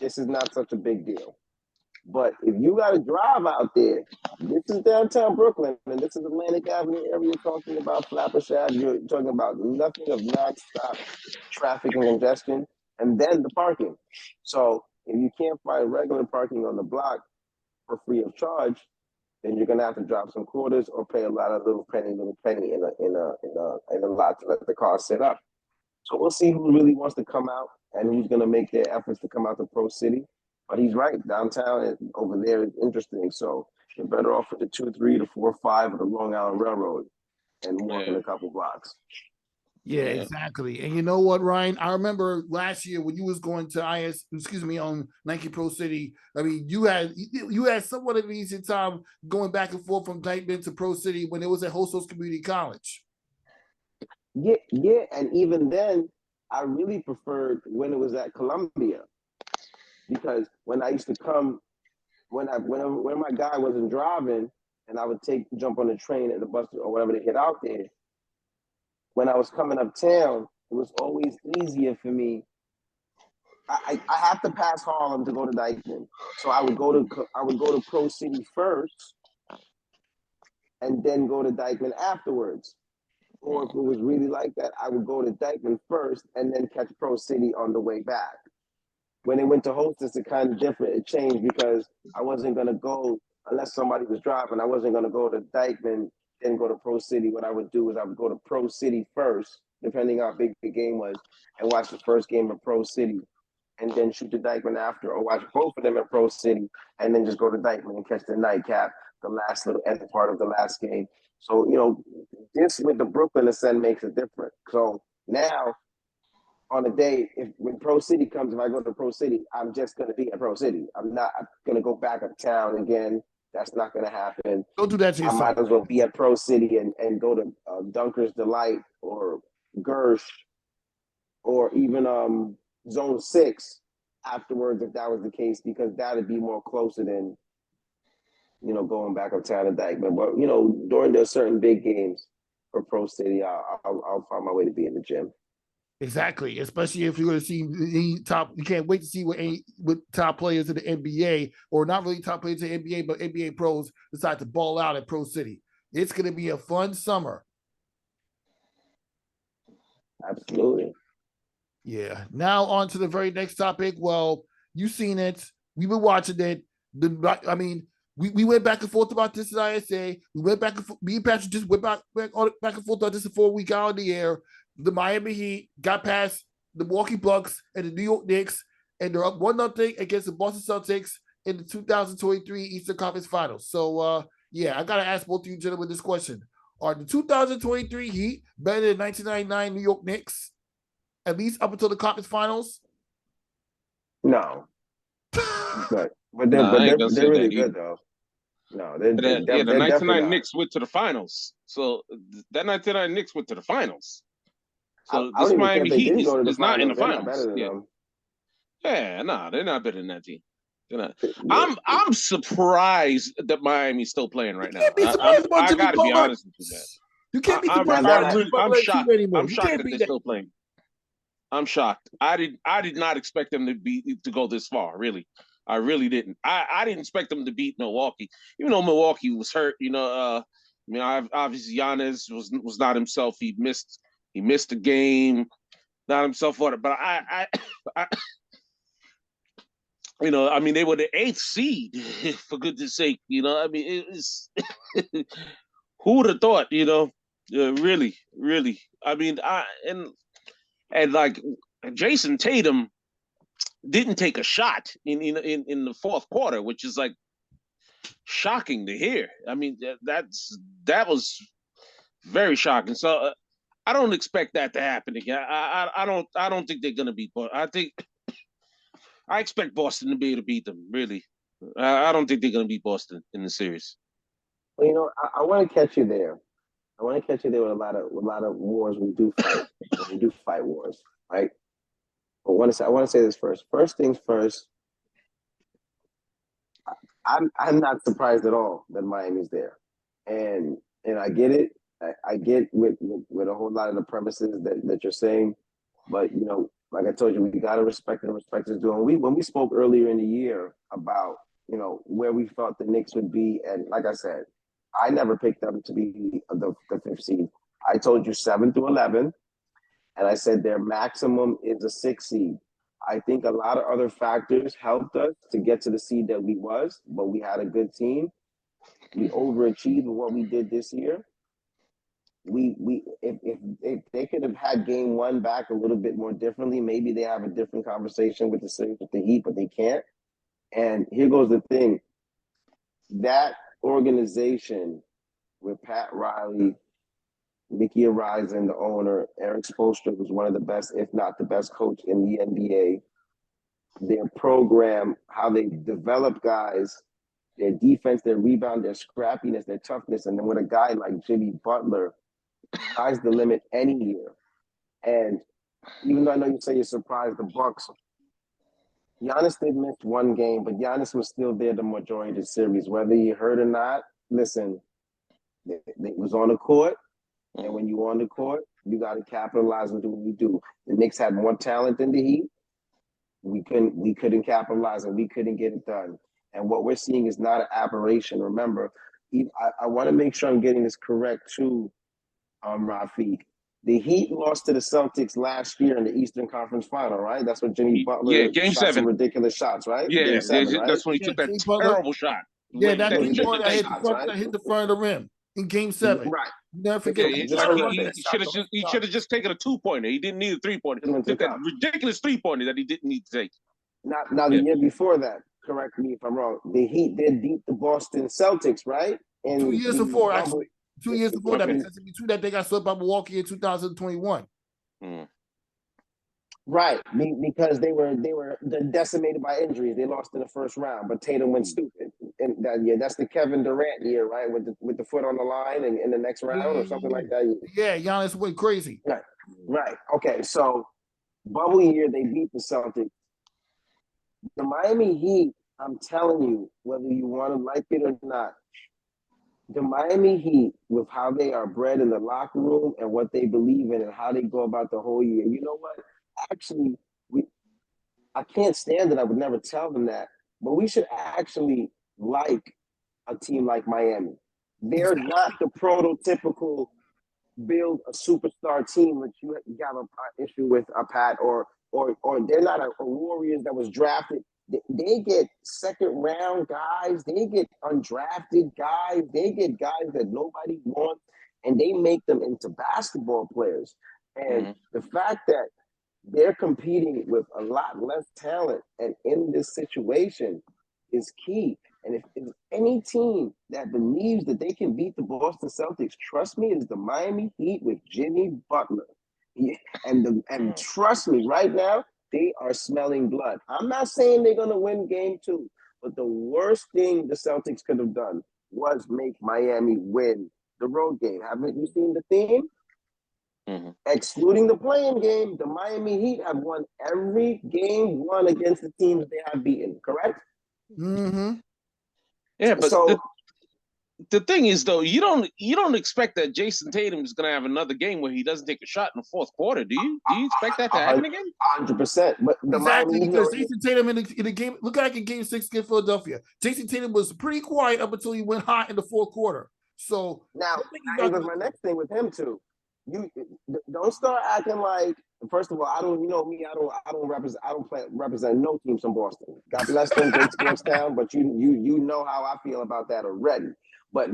this is not such a big deal. But if you got to drive out there, this is downtown Brooklyn, and this is Atlantic Avenue area talking about Flappershad. You're talking about nothing of nonstop traffic and congestion, and then the parking. So if you can't find regular parking on the block for free of charge, then you're gonna have to drop some quarters or pay a lot of little penny in a lot to let the car sit up. So we'll see who really wants to come out and who's gonna make their efforts to come out to Pro City. But he's right, downtown over there is interesting. So you're better off with the 2-3 to 4-5 of the Long Island Railroad and walking a couple blocks. Yeah, exactly. And you know what, Ryan? I remember last year when you was going to on Nike Pro City. I mean, you had somewhat of an easy time going back and forth from Dykeman to Pro City when it was at Hostos Community College. Yeah, and even then, I really preferred when it was at Columbia, because when I used to come, when my guy wasn't driving, and I would jump on the train and the bus or whatever to get out there. When I was coming uptown, it was always easier for me. I have to pass Harlem to go to Dykeman, so I would go to Pro City first, and then go to Dykeman afterwards. Or if it was really like that, I would go to Dykeman first and then catch Pro City on the way back. When it went to Hostess, it kind of different. It changed because I wasn't gonna go unless somebody was driving. I wasn't gonna go to Dykeman then go to Pro City. What I would do is I would go to Pro City first, depending on how big the game was, and watch the first game of Pro City, and then shoot the Dykeman after, or watch both of them at Pro City, and then just go to Dykeman and catch the nightcap, the last little end part of the last game. So, this with the Brooklyn Ascent makes it different. So now, on a day, when Pro City comes, if I go to Pro City, I'm just going to be at Pro City. I'm not going to go back uptown again. That's not going to happen. Don't do that to yourself. I might as well be at Pro City and go to Dunker's Delight or Gersh or even Zone 6 afterwards, if that was the case, because that would be more closer than, going back uptown to Dykeman. But, during those certain big games for Pro City, I'll find my way to be in the gym. Exactly, especially if you're going to see any top. You can't wait to see what top players in the NBA, or not really top players in the NBA, but NBA pros decide to ball out at Pro City. It's going to be a fun summer. Absolutely. Yeah. Now on to the very next topic. Well, you've seen it. We've been watching it. We went back and forth about this at ISA. We went back and forth. Me and Patrick just went back and forth about this before we got on the air. The Miami Heat got past the Milwaukee Bucks and the New York Knicks, and they're up 1-0 against the Boston Celtics in the 2023 Eastern Conference Finals. So, I got to ask both of you gentlemen this question. Are the 2023 Heat better than 1999 New York Knicks, at least up until the conference finals? No. But they're really good, though. No, they're the 1999 Knicks went to the finals. So that 1999 Knicks went to the finals. So this Miami Heat is not in the finals. They're not better than them. Yeah, no, they're not better than that team. You know, I'm surprised that Miami's still playing right now. You can't be surprised about I Jimmy got to be Butler. honest with you, man. You can't be surprised about Jimmy Butler I'm shocked. anymore. I'm shocked that they're still playing. I'm shocked. I did not expect them to go this far. Really, I really didn't. I didn't expect them to beat Milwaukee, even though Milwaukee was hurt. Obviously Giannis was not himself. He missed the game. Not himself for it. But I they were the 8th seed, for goodness sake. It was who would have thought? Really, really. And like Jason Tatum didn't take a shot in the fourth quarter, which is like shocking to hear. I mean, that was very shocking. So I don't expect that to happen again. I don't think they're gonna beat Boston. I expect Boston to be able to beat them. Really, I don't think they're gonna beat Boston in the series. Well, I want to catch you there. I want to catch you there with a lot of wars we do fight. We do fight wars, right? But I want to say this first. First things first. I'm not surprised at all that Miami's there, and I get it. I get with a whole lot of the premises that you're saying, but like I told you, we gotta respect and respect is due. And when we spoke earlier in the year about where we thought the Knicks would be, and like I said, I never picked them to be the 5th seed. I told you 7 through 11, and I said their maximum is a 6 seed. I think a lot of other factors helped us to get to the seed that we was, but we had a good team. We overachieved with what we did this year. If they could have had game 1 back a little bit more differently, maybe they have a different conversation with the series with the Heat, but they can't. And here goes the thing. That organization with Pat Riley, Mickey Arisen, the owner, Eric Spoelstra was one of the best, if not the best coach in the NBA. Their program, how they develop guys, their defense, their rebound, their scrappiness, their toughness, and then with a guy like Jimmy Butler, sky's the limit any year. And even though I know you say you're surprised, the Bucks, Giannis did miss 1 game, but Giannis was still there the majority of the series. Whether you heard or not, listen, it was on the court. And when you're on the court, you got to capitalize and do what you do. The Knicks had more talent than the Heat. We couldn't capitalize and we couldn't get it done. And what we're seeing is not an aberration. Remember, I want to make sure I'm getting this correct too, Rafique. The Heat lost to the Celtics last year in the Eastern Conference Final, right? That's what Jimmy Butler Game shot 7. some ridiculous shots, right? Yeah, Game 7, right? That's when he took that terrible shot. Yeah, that hit the front of the rim in Game 7. Right. Never forget. He should have just taken a 2-pointer. He didn't need a 3-pointer. He took that ridiculous 3-pointer that he didn't need to take. Now the year before that, correct me if I'm wrong, the Heat did beat the Boston Celtics, right? 2 years before, actually. 2 years before that, because between that they got swept by Milwaukee in 2021. Right, because they were decimated by injuries. They lost in the first round, but Tatum went stupid. And that's the Kevin Durant year, right? With the foot on the line and in the next round or something like that. Yeah, Giannis went crazy. Right. Okay, so bubble year, they beat the Celtics. The Miami Heat, I'm telling you, whether you want to like it or not, the Miami Heat, with how they are bred in the locker room and what they believe in and how they go about the whole year, you know what? Actually, I can't stand it. I would never tell them that, but we should actually like a team like Miami. They're not the prototypical build a superstar team that you have an issue with, a Pat, or they're not a Warriors that was drafted. They get second round guys. They get undrafted guys. They get guys that nobody wants, and they make them into basketball players. And the fact that they're competing with a lot less talent and in this situation is key. And if any team that believes that they can beat the Boston Celtics, trust me, it is the Miami Heat with Jimmy Butler. And trust me, right now, they are smelling blood. I'm not saying they're going to win game 2, but the worst thing the Celtics could have done was make Miami win the road game. Haven't you seen the theme? Excluding the playing game, the Miami Heat have won every game 1 against the teams they have beaten, correct? Mm-hmm. Yeah, but So the thing is, though, you don't expect that Jason Tatum is going to have another game where he doesn't take a shot in the fourth quarter, do you? Do you expect that to happen again? 100%. But the Exactly, Miami, because Jason Tatum in the game, look like in Game 6 against Philadelphia. Jason Tatum was pretty quiet up until he went hot in the fourth quarter. So now here goes my next thing with him too. You don't start acting like. First of all, I don't. You know me. I don't represent no teams from Boston. God bless them, great sports town. But you know how I feel about that already. But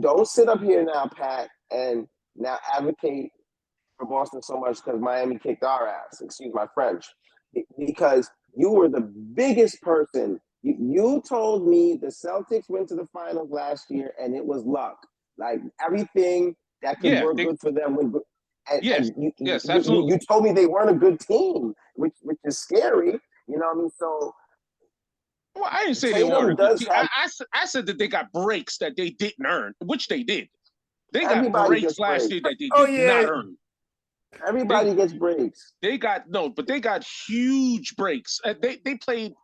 don't sit up here now, Pat, and now advocate for Boston so much because Miami kicked our ass. Excuse my French. Because you were the biggest person. You told me the Celtics went to the finals last year and it was luck. Like everything that could work good for them. Yes, absolutely. You told me they weren't a good team, which is scary. You know what I mean? So. Well, I didn't say they weren't a good team. I said that they got breaks that they didn't earn, which they did. They got breaks last year that they did not earn. Everybody gets breaks. They got huge breaks. They played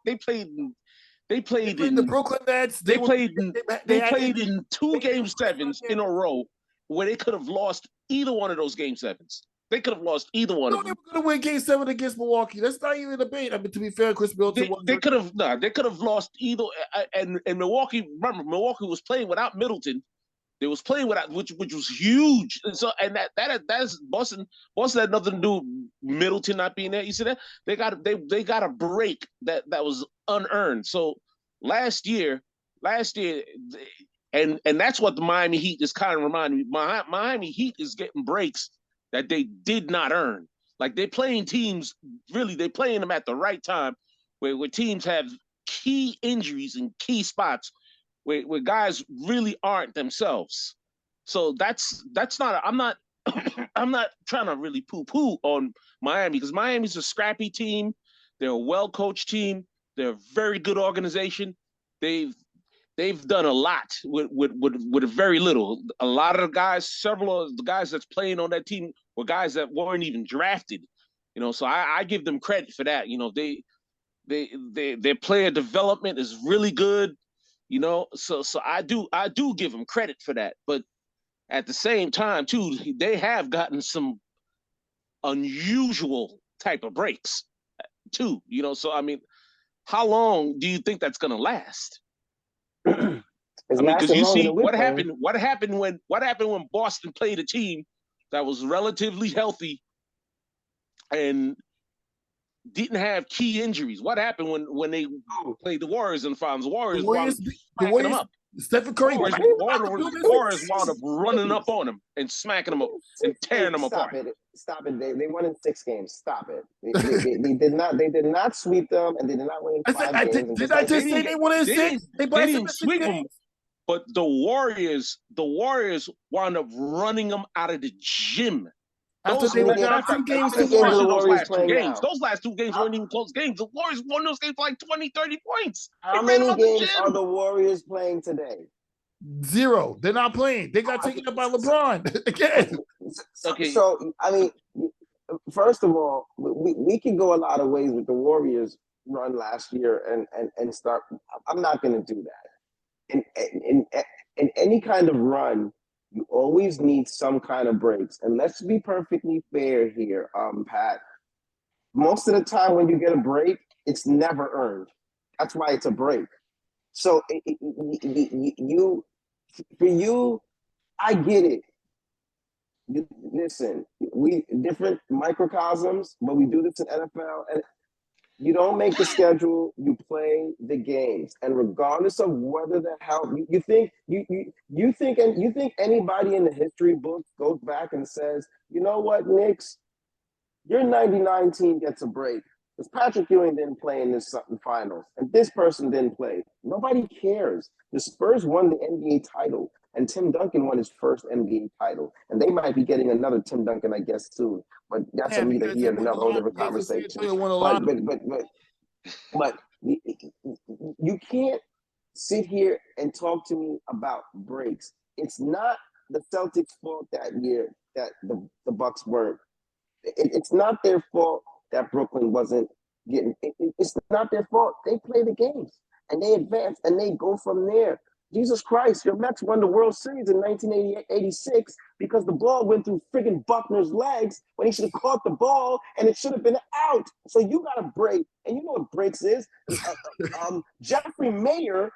in the Brooklyn Nets. They played in 2 Game 7s in a row where they could have lost either one of those Game 7s. They could have lost either one of them. They were going to win Game 7 against Milwaukee. That's not even a debate. I mean, to be fair, Chris Middleton they could have lost either. And Milwaukee, remember, Milwaukee was playing without Middleton. They was playing without, which was huge. And so, and that's Boston had nothing to do with Middleton not being there. You see that they got a break that was unearned. So last year, and that's what the Miami Heat is kind of reminding me. Miami Heat is getting breaks that they did not earn. Like they're playing teams, really, they're playing them at the right time, where teams have key injuries in key spots. Where guys really aren't themselves. So that's not. I'm not I'm not trying to really poo-poo on Miami because Miami's a scrappy team. They're a well-coached team. They're a very good organization. They've done a lot with very little. A lot of the guys, several of the guys that's playing on that team were guys that weren't even drafted. You know, so I give them credit for that. You know, their player development is really good. You know, so I do give them credit for that. But at the same time, too, they have gotten some unusual type of breaks, too. You know, so I mean, how long do you think that's going to last? Because you see what happened. What happened when Boston played a team that was relatively healthy and didn't have key injuries? What happened when they played the Warriors in the finals? The Warriors smacking them up. Stephen Curry. Warriors wound up running up on them and smacking them up and tearing them apart. Stop it. They won in 6 games. Stop it. They did not sweep them, and they did not win in 5 games. Did I just say they won in 6? They didn't sweep them. But the Warriors wound up running them out of the gym. Those last 2 games. Those last 2 games weren't even close games. The Warriors won those games for like 20, 30 points. How many games are the Warriors playing today? 0. They're not playing. They got taken up by LeBron again. Okay. So, I mean, first of all, we can go a lot of ways with the Warriors run last year and start. I'm not going to do that. In any kind of run, you always need some kind of breaks. And let's be perfectly fair here, Pat. Most of the time when you get a break, it's never earned. That's why it's a break. So for you, I get it. Listen, we different microcosms, but we do this in NFL. And you don't make the schedule, you play the games. And regardless of whether the hell you think anybody in the history books goes back and says, you know what, Knicks, your 99 team gets a break. Because Patrick Ewing didn't play in this finals, and this person didn't play. Nobody cares. The Spurs won the NBA title, and Tim Duncan won his first NBA title. And they might be getting another Tim Duncan, I guess, soon. But that's neither here nor a whole different conversation. But you can't sit here and talk to me about breaks. It's not the Celtics' fault that year that the Bucks weren't. It's not their fault that Brooklyn wasn't It's not their fault. They play the games and they advance and they go from there. Jesus Christ, your Mets won the World Series in 1986 because the ball went through friggin' Buckner's legs when he should have caught the ball and it should have been out. So you got to break. And you know what breaks is? Jeffrey Mayer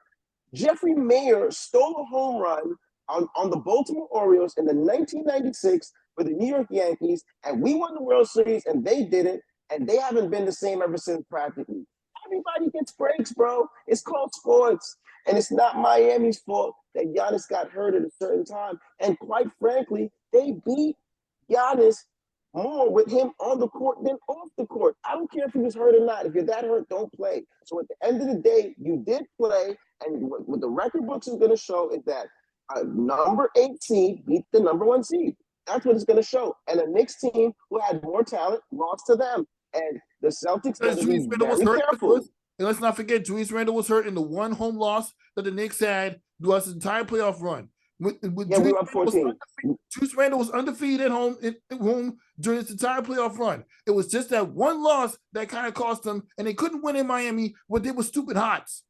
stole a home run on the Baltimore Orioles in the 1996 for the New York Yankees, and we won the World Series and they didn't, and they haven't been the same ever since practically. Everybody gets breaks, bro. It's called sports. And it's not Miami's fault that Giannis got hurt at a certain time. And quite frankly, they beat Giannis more with him on the court than off the court. I don't care if he was hurt or not. If you're that hurt, don't play. So at the end of the day, you did play. And what the record books is going to show is that a number 8 seed beat the number 1 seed. That's what it's going to show. And a Knicks team who had more talent lost to them. And the Celtics got to be very careful. And let's not forget, Julius Randle was hurt in the one home loss that the Knicks had throughout the entire playoff run. We were up 14. Julius Randle was undefeated at home during this entire playoff run. It was just that one loss that kind of cost them, and they couldn't win in Miami when they were stupid hots.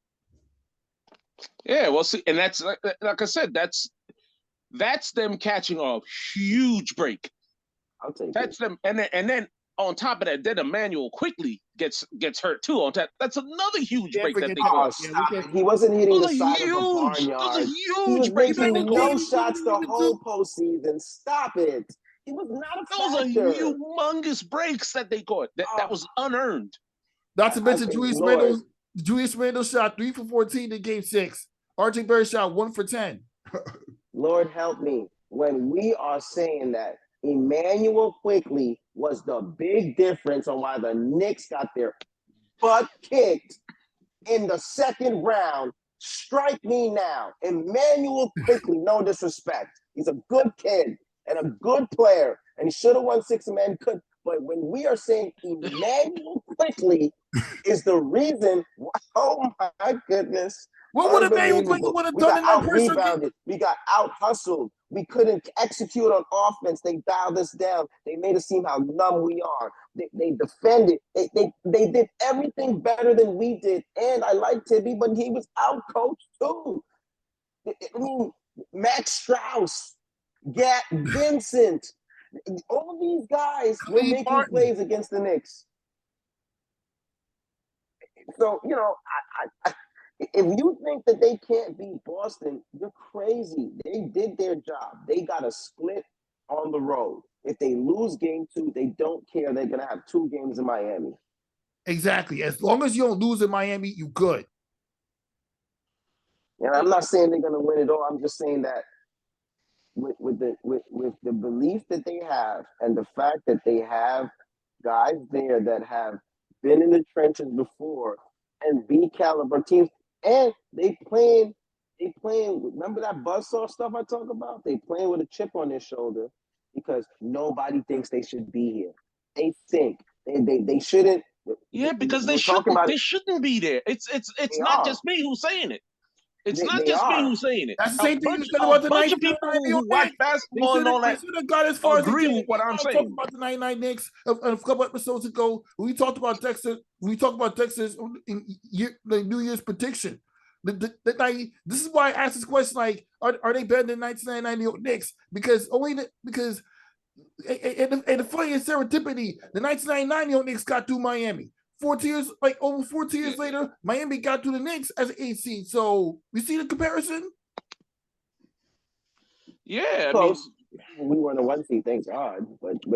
Yeah, well, see, and that's like I said, that's them catching a huge break. I'll take that's them, and then on top of that, then Emmanuel quickly gets hurt too. On top, that's another huge break that they got. He wasn't hitting the side of the barnyard. He was making no shots the whole postseason. Stop it. He was not a factor. Those are humongous breaks that they got. That was unearned. Not to mention Julius Randle shot 3 for 14 in Game 6. RJ Barrett shot 1 for 10. Lord help me. When we are saying that Emmanuel quickly was the big difference on why the Knicks got their butt kicked in the second round. Strike me now. Emmanuel quickly, no disrespect. He's a good kid and a good player, and he should have won 6-man. Could, but when we are saying Emmanuel quickly is the reason, oh my goodness. What would Emmanuel quickly would have done in that pressure? We got out hustled. We couldn't execute on offense. They dialed us down. They made us seem how numb we are. They defended. They did everything better than we did. And I like Tibby, but he was out coached too. I mean, Max Strauss, Gat Vincent, all these guys were making plays against the Knicks. So, you know, if you think that they can't beat Boston, you're crazy. They did their job. They got a split on the road. If they lose game 2, they don't care. They're going to have 2 games in Miami. Exactly. As long as you don't lose in Miami, you good. And I'm not saying they're going to win it all. I'm just saying that with the belief that they have and the fact that they have guys there that have been in the trenches before and B caliber teams, and they playing, remember that buzzsaw stuff I talk about? They playing with a chip on their shoulder because nobody thinks they should be here. They think they shouldn't. Yeah, because they shouldn't be there. It's not just me who's saying it. It's not just me who's saying it. That's the same thing you said about the bunch of people who watch basketball and all that agree with what I'm saying. Talked about the 99 Knicks a couple episodes ago. We talked about Texas. We talked about Texas in the New Year's prediction. This is why I asked this question: like, are they better than 1999 New York Knicks? Because the funniest serendipity, the 1999 New York Knicks got through Miami. Over 14 years later, Miami got to the Knicks as an 8 seed. So you see the comparison? Yeah, close. We weren't a 1 seed, thank God. But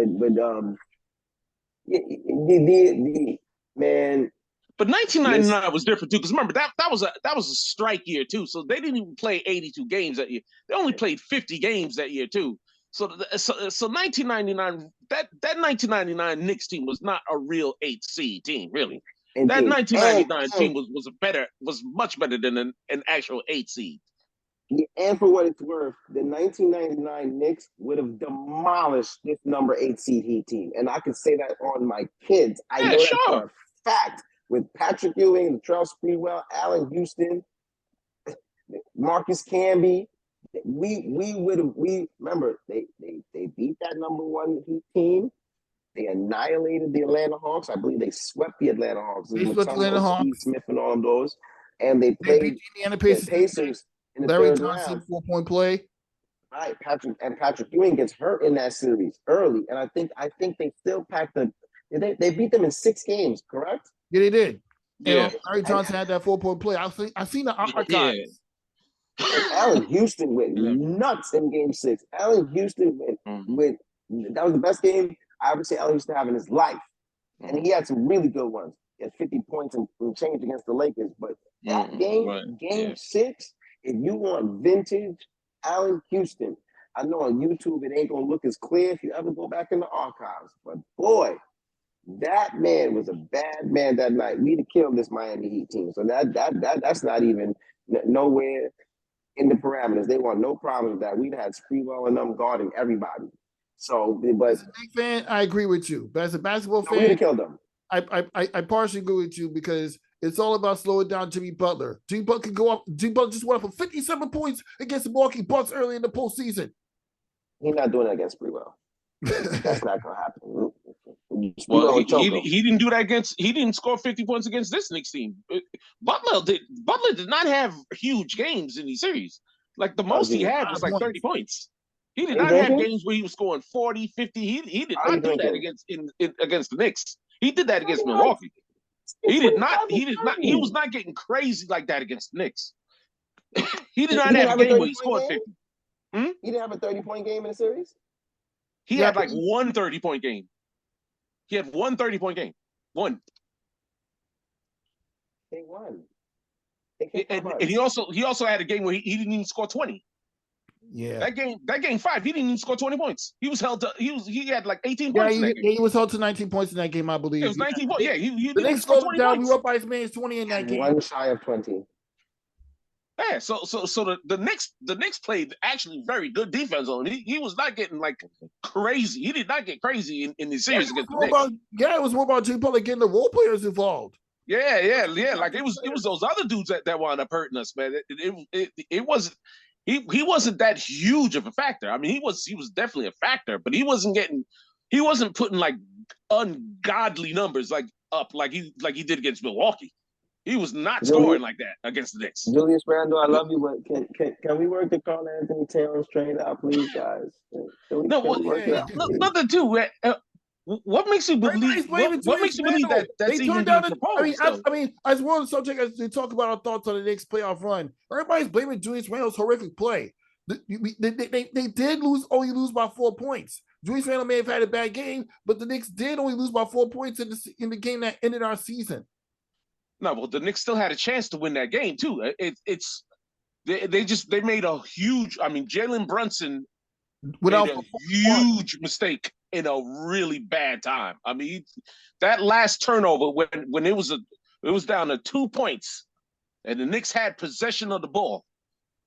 man. But 1999 was different too, because remember that was a strike year too. So they didn't even play 82 games that year. They only played 50 games that year too. So 1999, that 1999 Knicks team was not a real 8 seed team, really. Indeed. That 1999 team was much better than an actual 8 seed. Yeah, and for what it's worth, the 1999 Knicks would have demolished this number 8 seed Heat team, and I can say that on my kids. I know that for a fact. With Patrick Ewing, Latrell Sprewell, Allen Houston, Marcus Camby. We remember they beat that number 1 Heat team, They annihilated the Atlanta Hawks. I believe they swept the Atlanta Hawks. They swept the Atlanta Steve Hawks. Smith and all of those. And they They beat played Indiana the Pacers. Pacers in the Larry third Johnson, round. 4-point play. Right, Patrick Ewing gets hurt in that series early, and I think they still packed the. They beat them in 6 games, correct? Yeah, they did. Yeah. And Larry Johnson had that 4-point play. I've seen the archives. Yeah. And Allen Houston went nuts in Game 6. Allen Houston went that was the best game I ever seen Allen Houston have in his life, and he had some really good ones. He had 50 points and change against the Lakers. But that game 6, if you want vintage Allen Houston, I know on YouTube it ain't gonna look as clear if you ever go back in the archives. But boy, that man was a bad man that night. We'd have killed this Miami Heat team. So that's not even nowhere in the parameters. They want no problem with that. We'd had Sprewell and them guarding everybody. So, but as a big fan, I agree with you. But as a basketball fan, we'd have killed them. I partially agree with you because it's all about slowing down Jimmy Butler. Jimmy Butler can go up. Jimmy Butler just went up for 57 points against the Milwaukee Bucks early in the postseason. He's not doing it against Sprewell. That's not going to happen. Well, he didn't do that against. He didn't score 50 points against this Knicks team. Butler did not have huge games in these series. Like the most he had was like 30 points. He did not have games where he was scoring 40, 50. He did not do that against the Knicks. He did that against Milwaukee. He did not. He was not getting crazy like that against the Knicks. He did not have a game where he scored 50. He didn't have a 30-point game in the series? He had like one 30-point game. He had one 30-point game. One. They won. And he also had a game where he didn't even score 20. Yeah. That game 5, he didn't even score 20 points. He was held to he had like 18 points. He was held to 19 points in that game, I believe. It was 19 points. Yeah, he the Knicks slowed him down. We were up by as many as 20 in that game. One shy of 20. Yeah, so the Knicks played actually very good defense on him. He was not getting like crazy. He did not get crazy in the series against the Knicks. It was more about Jimmy Butler getting the role players involved. Yeah. Like it was those other dudes that wound up hurting us, man. It wasn't. He wasn't that huge of a factor. I mean, he was definitely a factor, but he wasn't putting like ungodly numbers like up like he did against Milwaukee. He was not scoring like that against the Knicks. Julius Randle, I love you, but can we work the Karl Anthony Towns trade out, please, guys? Nothing too. What makes you believe? What makes you believe that that's even being proposed? I mean, as we're on the subject, as we talk about our thoughts on the Knicks playoff run, everybody's blaming Julius Randle's horrific play. They did only lose by 4 points. Julius Randle may have had a bad game, but the Knicks did only lose by 4 points in the game that ended our season. No, well, the Knicks still had a chance to win that game too. They made a huge. I mean, Jalen Brunson made a huge mistake in a really bad time. I mean, that last turnover when it was down to 2 points, and the Knicks had possession of the ball.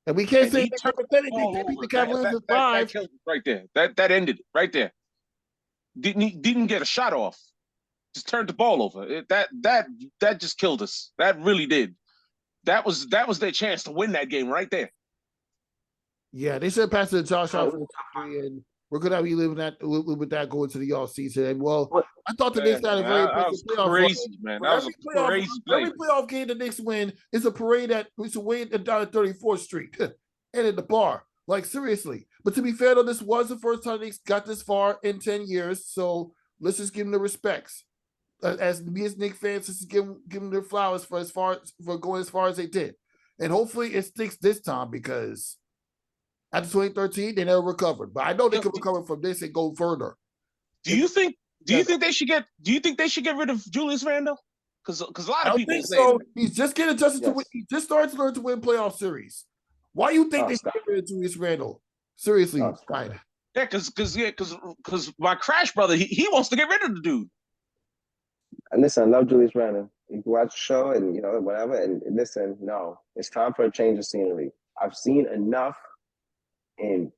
And we can't say hypothetically they beat the Cavaliers in 5. That killed it right there. That ended it right there. Didn't get a shot off. Just turned the ball over. That just killed us. That really did. That was their chance to win that game right there. Yeah, they should have passed it to Josh Hart, and we're gonna be living with that going to the off season. And I thought the Knicks had a very playoff crazy, man. That was a crazy play. Every playoff game the Knicks win is a parade that we should win down at 34th Street and at the bar. Like seriously. But to be fair though, this was the first time the Knicks got this far in 10 years. So let's just give them the respects. As Knicks fans, just give them their flowers for going as far as they did, and hopefully it sticks this time because after 2013 they never recovered. But I know they can recover from this and go further. Do you think they should get rid of Julius Randle? Because a lot of people think so. He's just getting adjusted to win. He just started to learn to win playoff series. Why do you think they should get rid of Julius Randle? Seriously, right? Yeah, because my Crash brother he wants to get rid of the dude. And listen, I love Julius Randle. You can watch the show and whatever. And listen, no, it's time for a change of scenery. I've seen enough in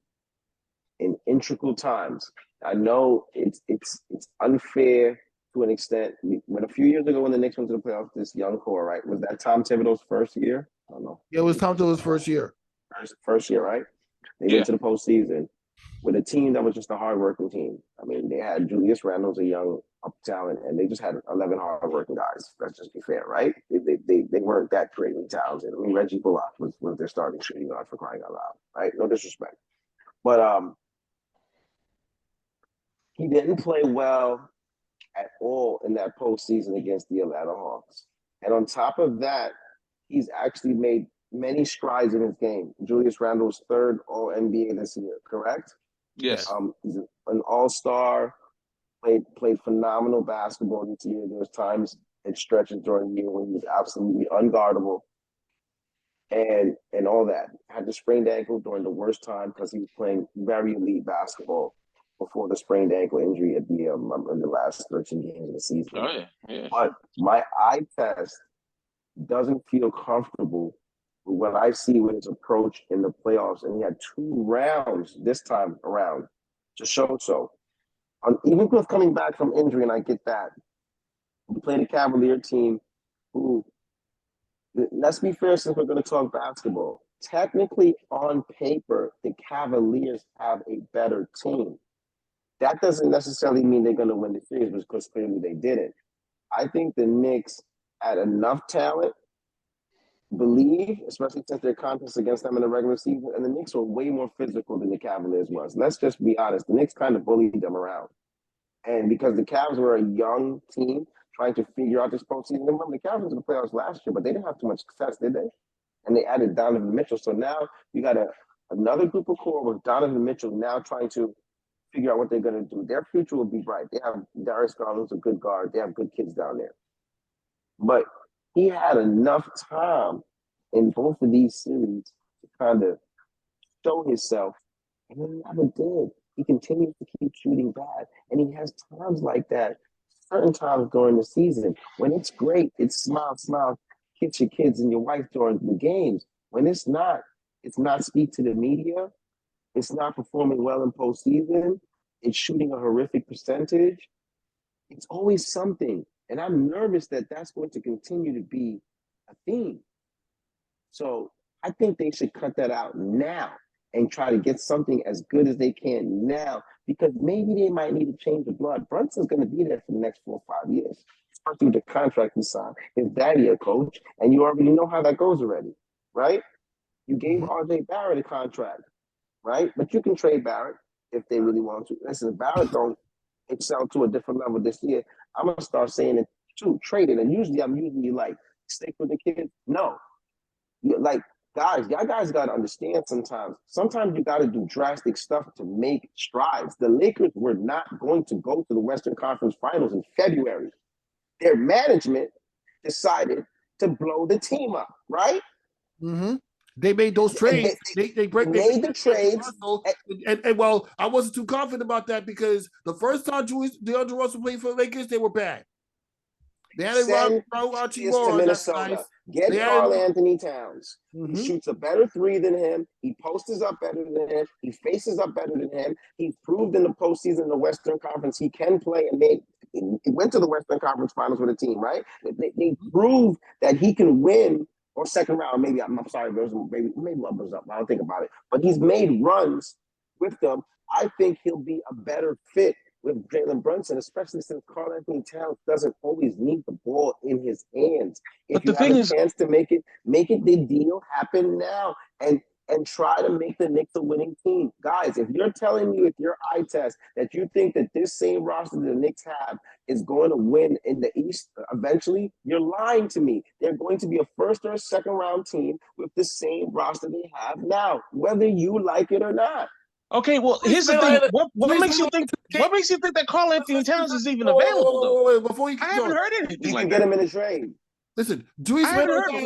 integral times. I know it's unfair to an extent. When a few years ago when the Knicks went to the playoffs, this young core, right? Was that Tom Thibodeau's first year? I don't know. Yeah, it was Tom Thibodeau's first year. First year, right? They went to the postseason. with a team that was just a hardworking team. I mean, they had Julius Randle's a young up talent, and they just had 11 hardworking guys. Let's just be fair, right? They weren't that greatly talented. I mean, Reggie Bullock was their starting shooting guard, for crying out loud, right? No disrespect. But he didn't play well at all in that postseason against the Atlanta Hawks. And on top of that, he's actually made many strides in his game. Julius Randle's third All-NBA this year, correct? Yes. He's an all-star, played phenomenal basketball this year. There was times and stretches during the year when he was absolutely unguardable and all that. Had the sprained ankle during the worst time because he was playing very elite basketball before the sprained ankle injury at the in the last 13 games of the season. Oh, yeah. Yeah. But my eye test doesn't feel comfortable with what I see with his approach in the playoffs. And he had 2 rounds this time around to show so. Even with coming back from injury, and I get that, we played a Cavalier team who, let's be fair since we're going to talk basketball, technically on paper, the Cavaliers have a better team. That doesn't necessarily mean they're going to win the series because clearly they didn't. I think the Knicks had enough talent, especially since their contest against them in the regular season, and the Knicks were way more physical than the Cavaliers was. Let's just be honest. The Knicks kind of bullied them around. And because the Cavs were a young team trying to figure out this postseason, remember the Cavs were in the playoffs last year, but they didn't have too much success, did they? And they added Donovan Mitchell. So now you got another group of core with Donovan Mitchell now trying to figure out what they're going to do. Their future will be bright. They have Darius Garland's a good guard. They have good kids down there. But he had enough time in both of these series to kind of show himself, and he never did. He continues to keep shooting bad, and he has times like that, certain times during the season. When it's great, it's smile, kiss your kids and your wife during the games. When it's not speak to the media. It's not performing well in postseason. It's shooting a horrific percentage. It's always something. And I'm nervous that that's going to continue to be a theme. So I think they should cut that out now and try to get something as good as they can now, because maybe they might need to change the blood. Brunson's going to be there for the next 4 or 5 years, especially with the contract he signed. His daddy a coach, and you already know how that goes already, right? You gave RJ Barrett a contract. Right? But you can trade Barrett if they really want to. Listen, if Barrett don't excel to a different level this year, I'm going to start saying it too, trade it. And usually I'm usually like, stick with the kid. No. Like, y'all guys got to understand sometimes. Sometimes you got to do drastic stuff to make strides. The Lakers were not going to go to the Western Conference Finals in February. Their management decided to blow the team up, right? Mm-hmm. They made those trades. They made the trades. And well, I wasn't too confident about that because the first time DeAndre Russell played for the Lakers, they were bad. They had to Minnesota. Get Karl Anthony Towns. Mm-hmm. He shoots a better 3 than him. He posts up better than him. He faces up better than him. He proved in the postseason in the Western Conference he can play, and he went to the Western Conference Finals with a team, right? They proved that he can win. Or second round, maybe I'm sorry, maybe one was up. I don't think about it. But he's made runs with them. I think he'll be a better fit with Jalen Brunson, especially since Karl Anthony Towns doesn't always need the ball in his hands. If you have a chance to make it the deal happen now and try to make the Knicks a winning team. Guys, if you're telling me with your eye test that you think that this same roster the Knicks have is going to win in the East eventually, you're lying to me. They're going to be a first or a second round team with the same roster they have now, whether you like it or not. Okay, well, here's the thing. What makes you think that Karl Anthony Towns is even available? Wait, before you I haven't heard anything. You can get him in a trade. Listen, Julius Randle had at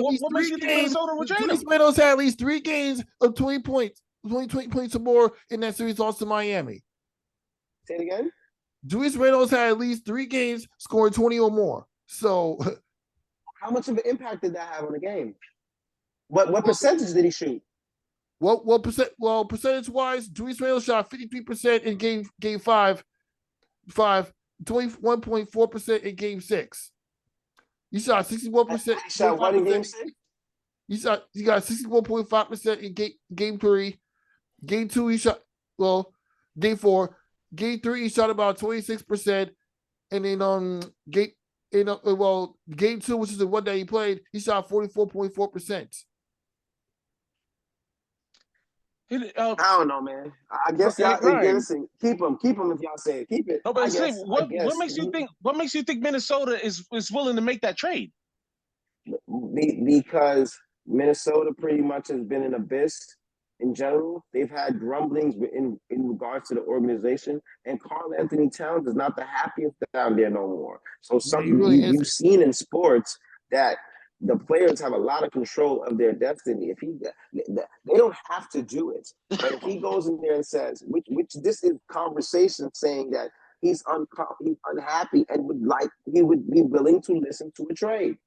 least 3 games of 20 points or more in that series lost to Miami. Say it again? Julius Randle had at least 3 games scoring 20 or more. So how much of an impact did that have on the game? What percentage did he shoot? Well, percentage-wise, Julius Randle shot 53% in game 5, 21.4% in game 6. He shot 61%. He shot what in game 6? He got 61.5% in game 3. Game 2, he shot Game 4. Game 3, he shot about 26%. And then game 2, which is the one that he played, he shot 44.4%. I don't know, man. I guess y'all listen. Keep him if y'all say it. Keep it. No, but what makes you think? What makes you think Minnesota is willing to make that trade? Because Minnesota pretty much has been an abyss in general. They've had grumblings in regards to the organization, and Karl Anthony Towns is not the happiest down there no more. So you've seen in sports that the players have a lot of control of their destiny. If they don't have to do it, but if he goes in there and says, which this is conversation saying that he's unhappy and he would be willing to listen to a trade.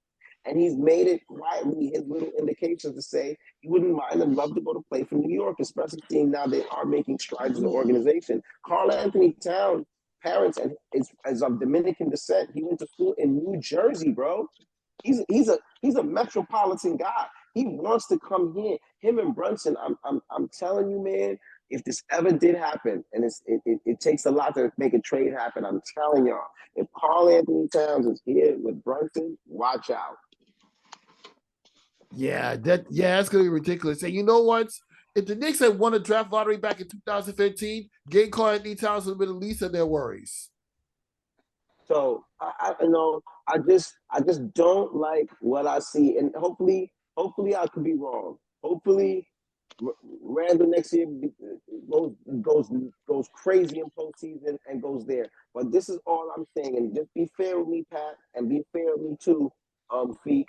And he's made it quietly, his little indications to say he wouldn't mind and love to go to play for New York, especially seeing now they are making strides as an organization. Karl Anthony Towns' parents is of Dominican descent. He went to school in New Jersey, bro. He's a metropolitan guy. He wants to come here. Him and Brunson, I'm telling you, man, if this ever did happen, and it takes a lot to make a trade happen, I'm telling y'all, if Karl Anthony Towns is here with Brunson, watch out. Yeah, that's gonna be ridiculous. And you know what? If the Knicks had won the draft lottery back in 2015, getting Karl Anthony Towns would have been the least of their worries. So I just don't like what I see, and hopefully I could be wrong. Hopefully, Randall next year goes crazy in postseason and goes there. But this is all I'm saying, and just be fair with me, Pat, and be fair with me too, Feek.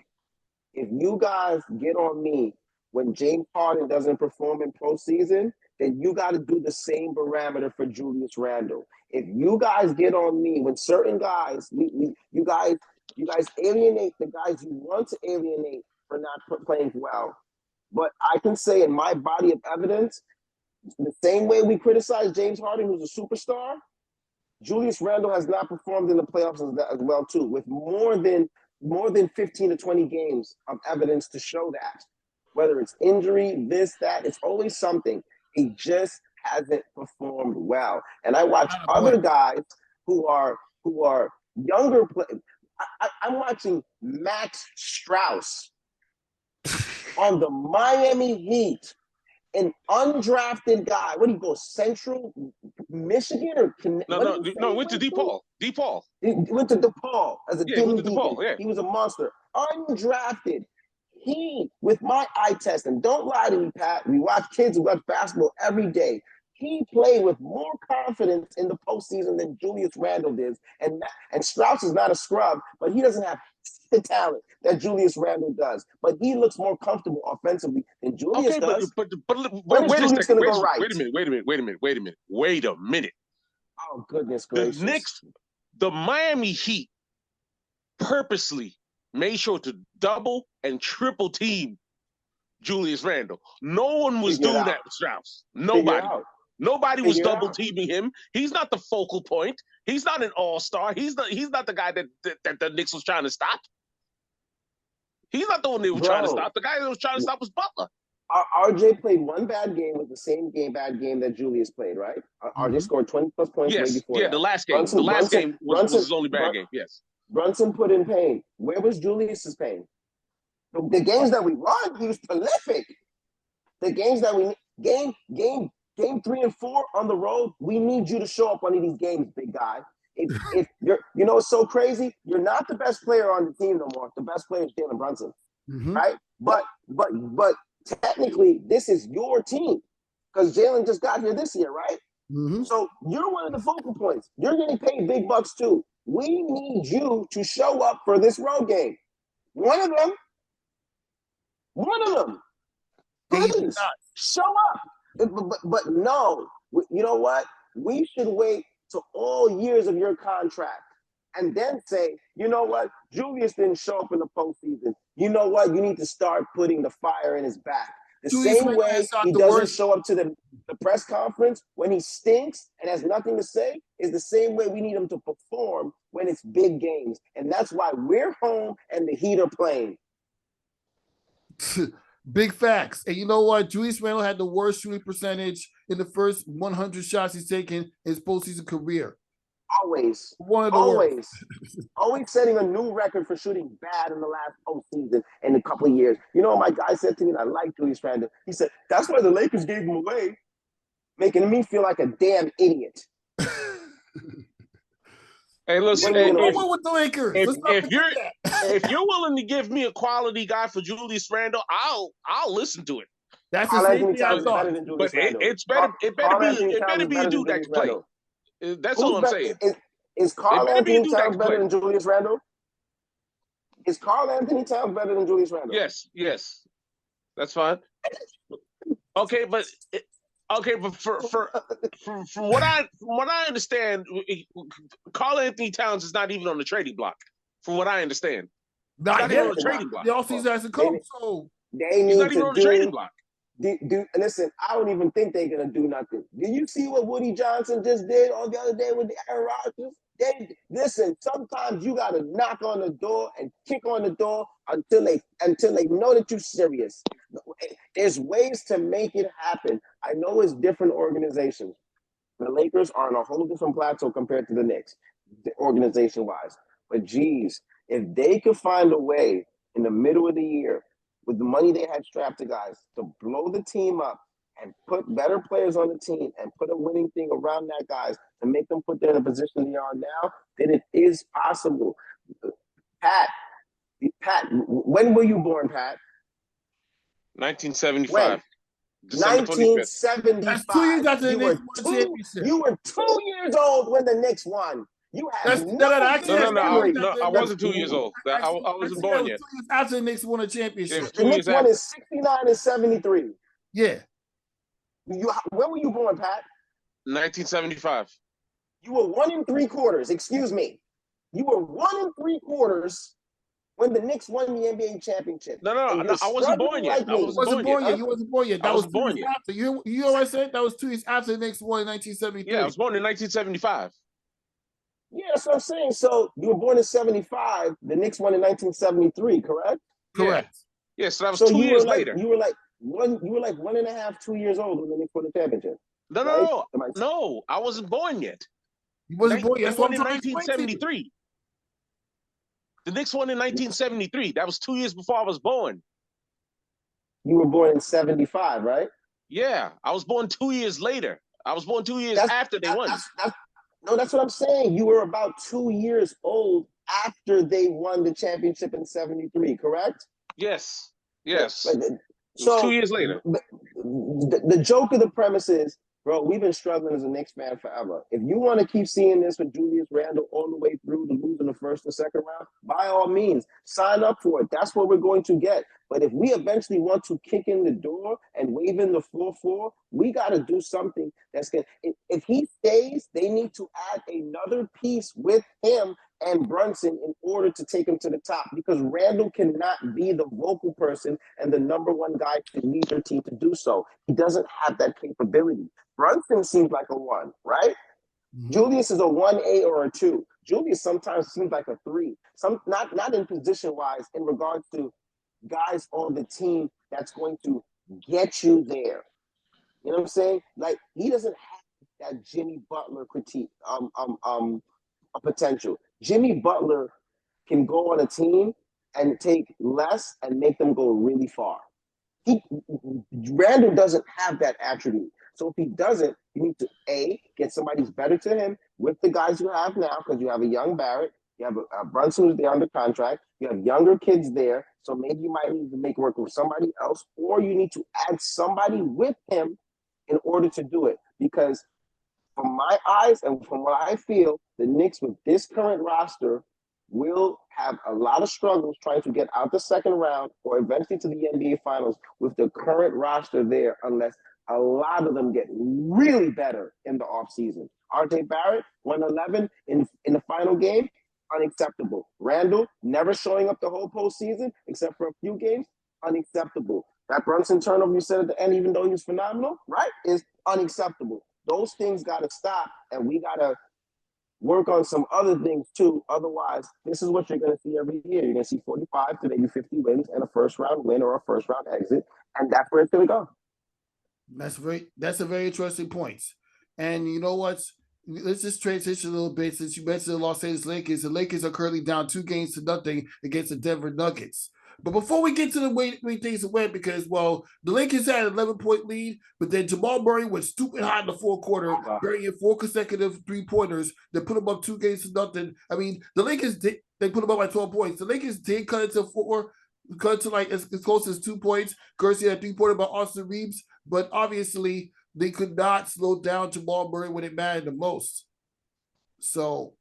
If you guys get on me when James Harden doesn't perform in postseason, then you got to do the same parameter for Julius Randle. If you guys get on me when certain guys, you guys alienate the guys you want to alienate for not playing well. But I can say in my body of evidence, the same way we criticize James Harden, who's a superstar, Julius Randle has not performed in the playoffs as well too, with more than 15 to 20 games of evidence to show that. Whether it's injury, this, that, it's always something. He just hasn't performed well. And I watch other guys who are younger players. I'm watching Max Strus on the Miami Heat, an undrafted guy. What do you go, Central Michigan or No, went to DePaul. He went to DePaul as a Deacon. Yeah. He was a monster. Undrafted. He, with my eye test, and don't lie to me, Pat, we watch kids who watch basketball every day. He played with more confidence in the postseason than Julius Randle did. And Strus is not a scrub, but he doesn't have the talent that Julius Randle does. But he looks more comfortable offensively than Julius does. But when is Julius going to go right? Wait a minute. Oh, goodness gracious. The Knicks, the Miami Heat purposely made sure to double and triple team Julius Randle. No one was doing that with Strus. Nobody was double teaming him. He's not the focal point. He's not an all-star. He's not the guy that the Knicks was trying to stop. He's not the one they were trying to stop. The guy that was trying to stop was Butler. RJ played one bad game with the same bad game that Julius played, right? RJ scored 20 plus points way before that. The last game. The last game was his only bad game, yes. Brunson put in pain. Where was Julius's pain? The games that we won, he was prolific. The games that we game 3 and 4 on the road, we need you to show up one of these games, big guy. If you're, it's so crazy. You're not the best player on the team no more. The best player is Jalen Brunson, right? But technically, this is your team because Jalen just got here this year, right? So you're one of the focal points. You're getting paid big bucks too. We need you to show up for this road game. One of them. Please show up. But no, you know what? We should wait to all years of your contract and then say, you know what? Julius didn't show up in the postseason. You know what? You need to start putting the fire in his back. The same way he doesn't show up to the press conference when he stinks and has nothing to say is the same way we need him to perform when it's big games. And that's why we're home and the Heat are playing. Big facts. And you know what? Julius Randle had the worst shooting percentage in the first 100 shots he's taken in his postseason career. Always. One of the Always. worst. Always setting a new record for shooting bad in the last postseason in a couple of years. You know what my guy said to me, and I like Julius Randle. He said, that's why the Lakers gave him away, making me feel like a damn idiot. Hey, listen, with the Lakers. if you're willing to give me a quality guy for Julius Randle, I'll listen to it. That's the same thing I thought. But it better be a dude that can play. That's all I'm saying. Is Karl Anthony Towns better than Julius Randle? Is Karl Anthony Towns better than Julius Randle? Yes. That's fine. Okay, but from what I understand, Karl Anthony Towns is not even on the trading block. From what I understand, not even on the trading block. The offseason as a coach, so they need he's not even on the trading block. Listen, I don't even think they're gonna do nothing. Did you see what Woody Johnson just did on the other day with the Aaron Rodgers? Listen, sometimes you gotta knock on the door and kick on the door until they know that you're serious. There's ways to make it happen. I know it's different organizations. The Lakers are on a whole different plateau compared to the Knicks, organization-wise. But geez, if they could find a way in the middle of the year with the money they had strapped to guys to blow the team up and put better players on the team and put a winning thing around that guys to make them put them in a position they are now, then it is possible. Pat, when were you born, Pat? 1975. When? December 1975. That's 2 years after the Knicks won the championship. You were 2 years old when the Knicks won. You have No, I wasn't 2 years old. I wasn't born yet. 2 years after the Knicks won a championship. The Knicks won in 69 and 73. Yeah. When were you born, Pat? 1975. You were 1 3/4. Excuse me. You were 1 3/4 when the Knicks won the NBA championship. No, I wasn't born yet. I wasn't born yet. You wasn't born yet. That was born yet. After. You know what I said? That was 2 years after the Knicks won in 1973. Yeah, I was born in 1975. Yeah, that's what I'm saying. So you were born in 75. The Knicks won in 1973, correct? Correct. Yeah, so that was 2 years later. You were like 1.5, 2 years old when the Knicks won the championship. No, I wasn't born yet. You wasn't born yet. That's won in 1973. The Knicks won in 1973. That was 2 years before I was born. You were born in 75, right? Yeah, I was born 2 years later. I was born 2 years after they won. That's what I'm saying. You were about 2 years old after they won the championship in 73, correct? Yes. So 2 years later. The joke of the premise is, bro, we've been struggling as a Knicks fan forever. If you want to keep seeing this with Julius Randle all the way through to losing the first and second round, by all means, sign up for it. That's what we're going to get. But if we eventually want to kick in the door and wave in the 4-4, we got to do something that's going to – if he stays, they need to add another piece with him and Brunson in order to take him to the top, because Randle cannot be the vocal person and the number one guy to lead their team to do so. He doesn't have that capability. Brunson seems like a 1, right? Mm-hmm. Julius is a 1A or a 2. Julius sometimes seems like a 3. Not in position-wise in regards to guys on the team that's going to get you there. You know what I'm saying? Like, he doesn't have that Jimmy Butler critique, potential. Jimmy Butler can go on a team and take less and make them go really far. Randle doesn't have that attribute. So if he doesn't, you need to, A, get somebody who's better to him with the guys you have now, because you have a young Barrett, you have a Brunson who's there under contract, you have younger kids there, so maybe you might need to make work with somebody else, or you need to add somebody with him in order to do it. Because from my eyes and from what I feel, the Knicks with this current roster will have a lot of struggles trying to get out the second round or eventually to the NBA Finals with the current roster there, unless a lot of them get really better in the offseason. RJ Barrett, 111 in the final game, unacceptable. Randle, never showing up the whole postseason except for a few games, unacceptable. That Brunson turnover you said at the end, even though he was phenomenal, right, is unacceptable. Those things got to stop, and we got to work on some other things too. Otherwise, this is what you're going to see every year. You're going to see 45 to maybe 50 wins and a first-round win or a first-round exit. And that's where it's going to go. That's a very interesting point. And you know what? Let's just transition a little bit since you mentioned the Los Angeles Lakers. The Lakers are currently down 2-0 against the Denver Nuggets. But before we get to the way things went, because, well, the Lakers had an 11-point lead, but then Jamal Murray was stupid hot in the fourth quarter, burying 4 consecutive three-pointers that put them up 2-0. I mean, the Lakers they put them up by 12 points. The Lakers did cut it to 4, cut to like as close as 2 points. Courtesy of a 3-pointer by Austin Reeves, but obviously they could not slow down Jamal Murray when it mattered the most. So,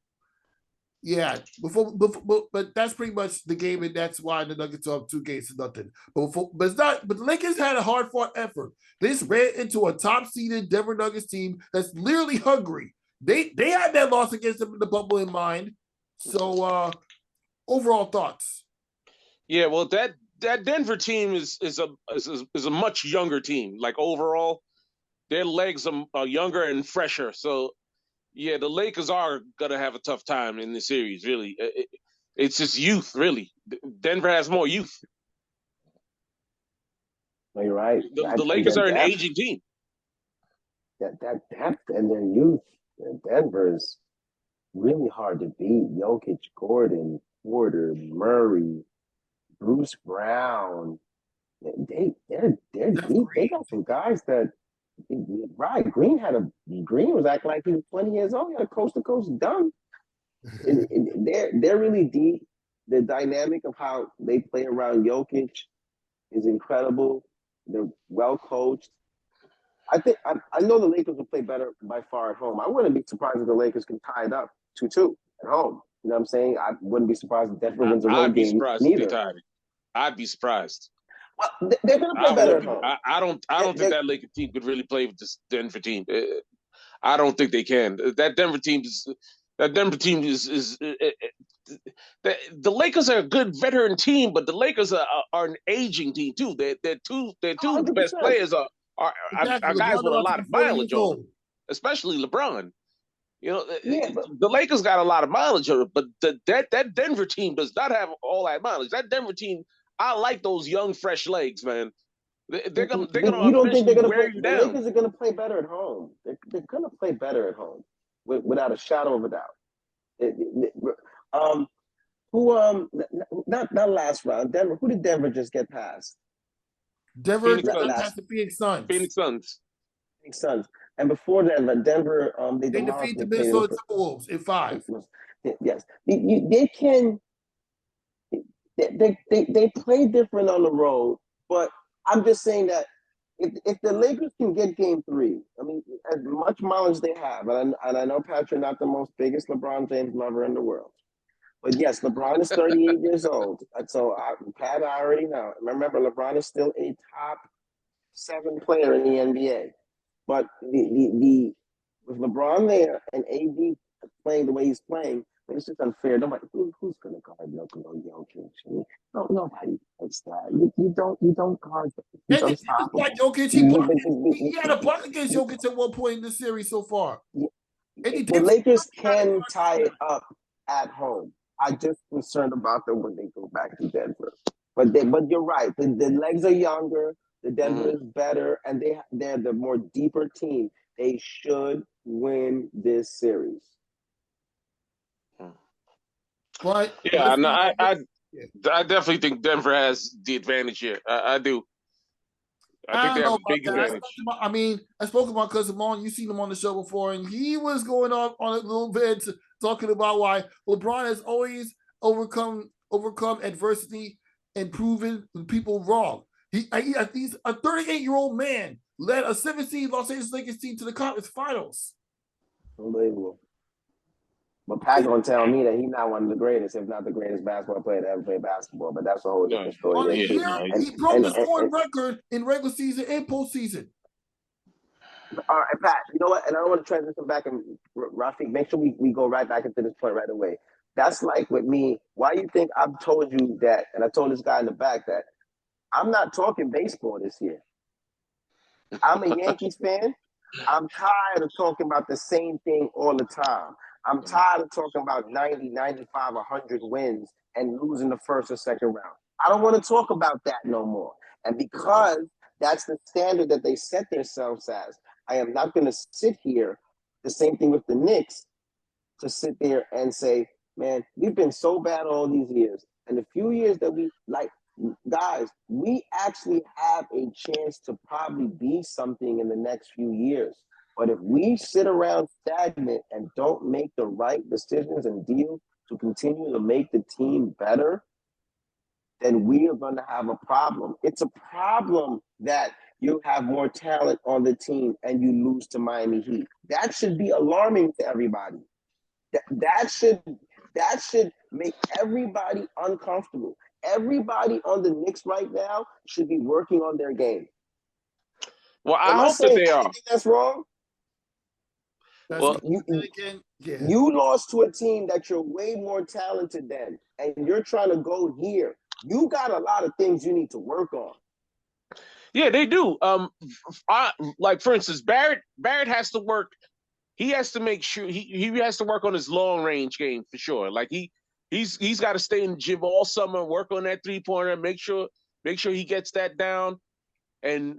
yeah, but that's pretty much the game, and that's why the Nuggets are up 2-0. But the Lakers had a hard fought effort. They just ran into a top seeded Denver Nuggets team that's literally hungry. They had that loss against them in the bubble in mind. So, overall thoughts. Yeah, well, that Denver team is a much younger team. Like overall, their legs are younger and fresher. So, yeah, the Lakers are gonna have a tough time in this series. Really, it's just youth. Really, Denver has more youth. No, you're right. The Lakers are an aging team. That depth and their youth, Denver's really hard to beat. Jokic, Gordon, Porter, Murray, Bruce Brown. They're deep. They got some guys that. Right, Green was acting like he was 20 years old. He had a coast to coast dunk. They're really deep. The dynamic of how they play around Jokic is incredible. They're well coached. I know the Lakers will play better by far at home. I wouldn't be surprised if the Lakers can tie it up 2-2 at home. You know what I'm saying? I wouldn't be surprised if Denver wins a road game neither. I'd be surprised. Well, they're going to play better at home. I don't think that Lakers team could really play with this Denver team. I don't think they can. That Denver team is. The Lakers are a good veteran team, but the Lakers are an aging team too. Their two best players are guys with a lot of mileage on them, especially LeBron. You know, the Lakers got a lot of mileage on it, but that Denver team does not have all that mileage. That Denver team. I like those young, fresh legs, man. They're gonna. You don't think they're gonna play? The Lakers are gonna play better at home. They're gonna play better at home, without a shadow of a doubt. Not last round. Denver. Who did Denver just get past? Denver past the Phoenix Suns. Phoenix Suns. And before Denver, they defeat the Minnesota Timberwolves in 5. Yes, they can. They play different on the road, but I'm just saying that if the Lakers can get Game 3, I mean, as much mileage they have, and I know Patrick not the most biggest LeBron James lover in the world, but yes, LeBron is 38 years old. So Pat, I already know. Remember, LeBron is still a top 7 player in the NBA, but the with LeBron there and AD playing the way he's playing. It's just unfair. Nobody who's going to guard Jokic? No, nobody does that. You don't guard. He's unstoppable. He had a block against Jokic at one point in the series so far. The Lakers can tie it up at home. I'm just concerned about them when they go back to Denver. But you're right. The legs are younger. The Denver is better, and they're the more deeper team. They should win this series. But yeah, I definitely think Denver has the advantage here. I do. I think they have a big advantage. I mean, I spoke to my cousin Mon. You've seen him on the show before, and he was going on a little bit talking about why LeBron has always overcome adversity and proven people wrong. He's a 38-year-old man led a 7-seed Los Angeles Lakers team to the conference finals. Unbelievable. But Pat gonna tell me that he's not one of the greatest, if not the greatest basketball player to ever play basketball. But that's a whole different story. He broke the scoring record in regular season and postseason. All right, Pat. You know what? And I don't want to transition back. And Rafique, make sure we go right back into this point right away. That's like with me. Why do you think I've told you that? And I told this guy in the back that I'm not talking baseball this year. I'm a Yankees fan. I'm tired of talking about the same thing all the time. I'm tired of talking about 90, 95, 100 wins and losing the first or second round. I don't want to talk about that no more. And because That's the standard that they set themselves as. I am not going to sit here, the same thing with the Knicks, to sit there and say, man, we've been so bad all these years. And the few years that we, like, guys, we actually have a chance to probably be something in the next few years. But if we sit around stagnant and don't make the right decisions and deals to continue to make the team better, then we are going to have a problem. It's a problem that you have more talent on the team and you lose to Miami Heat. That should be alarming to everybody. That should make everybody uncomfortable. Everybody on the Knicks right now should be working on their game. Well, I hope that they are. That's wrong. Well, you lost to a team that you're way more talented than, and you're trying to go here. You got a lot of things you need to work on. Yeah, they do. Like for instance, Barrett has to work. He has to make sure he has to work on his long range game for sure. Like he's got to stay in the gym all summer, work on that 3-pointer, make sure he gets that down. And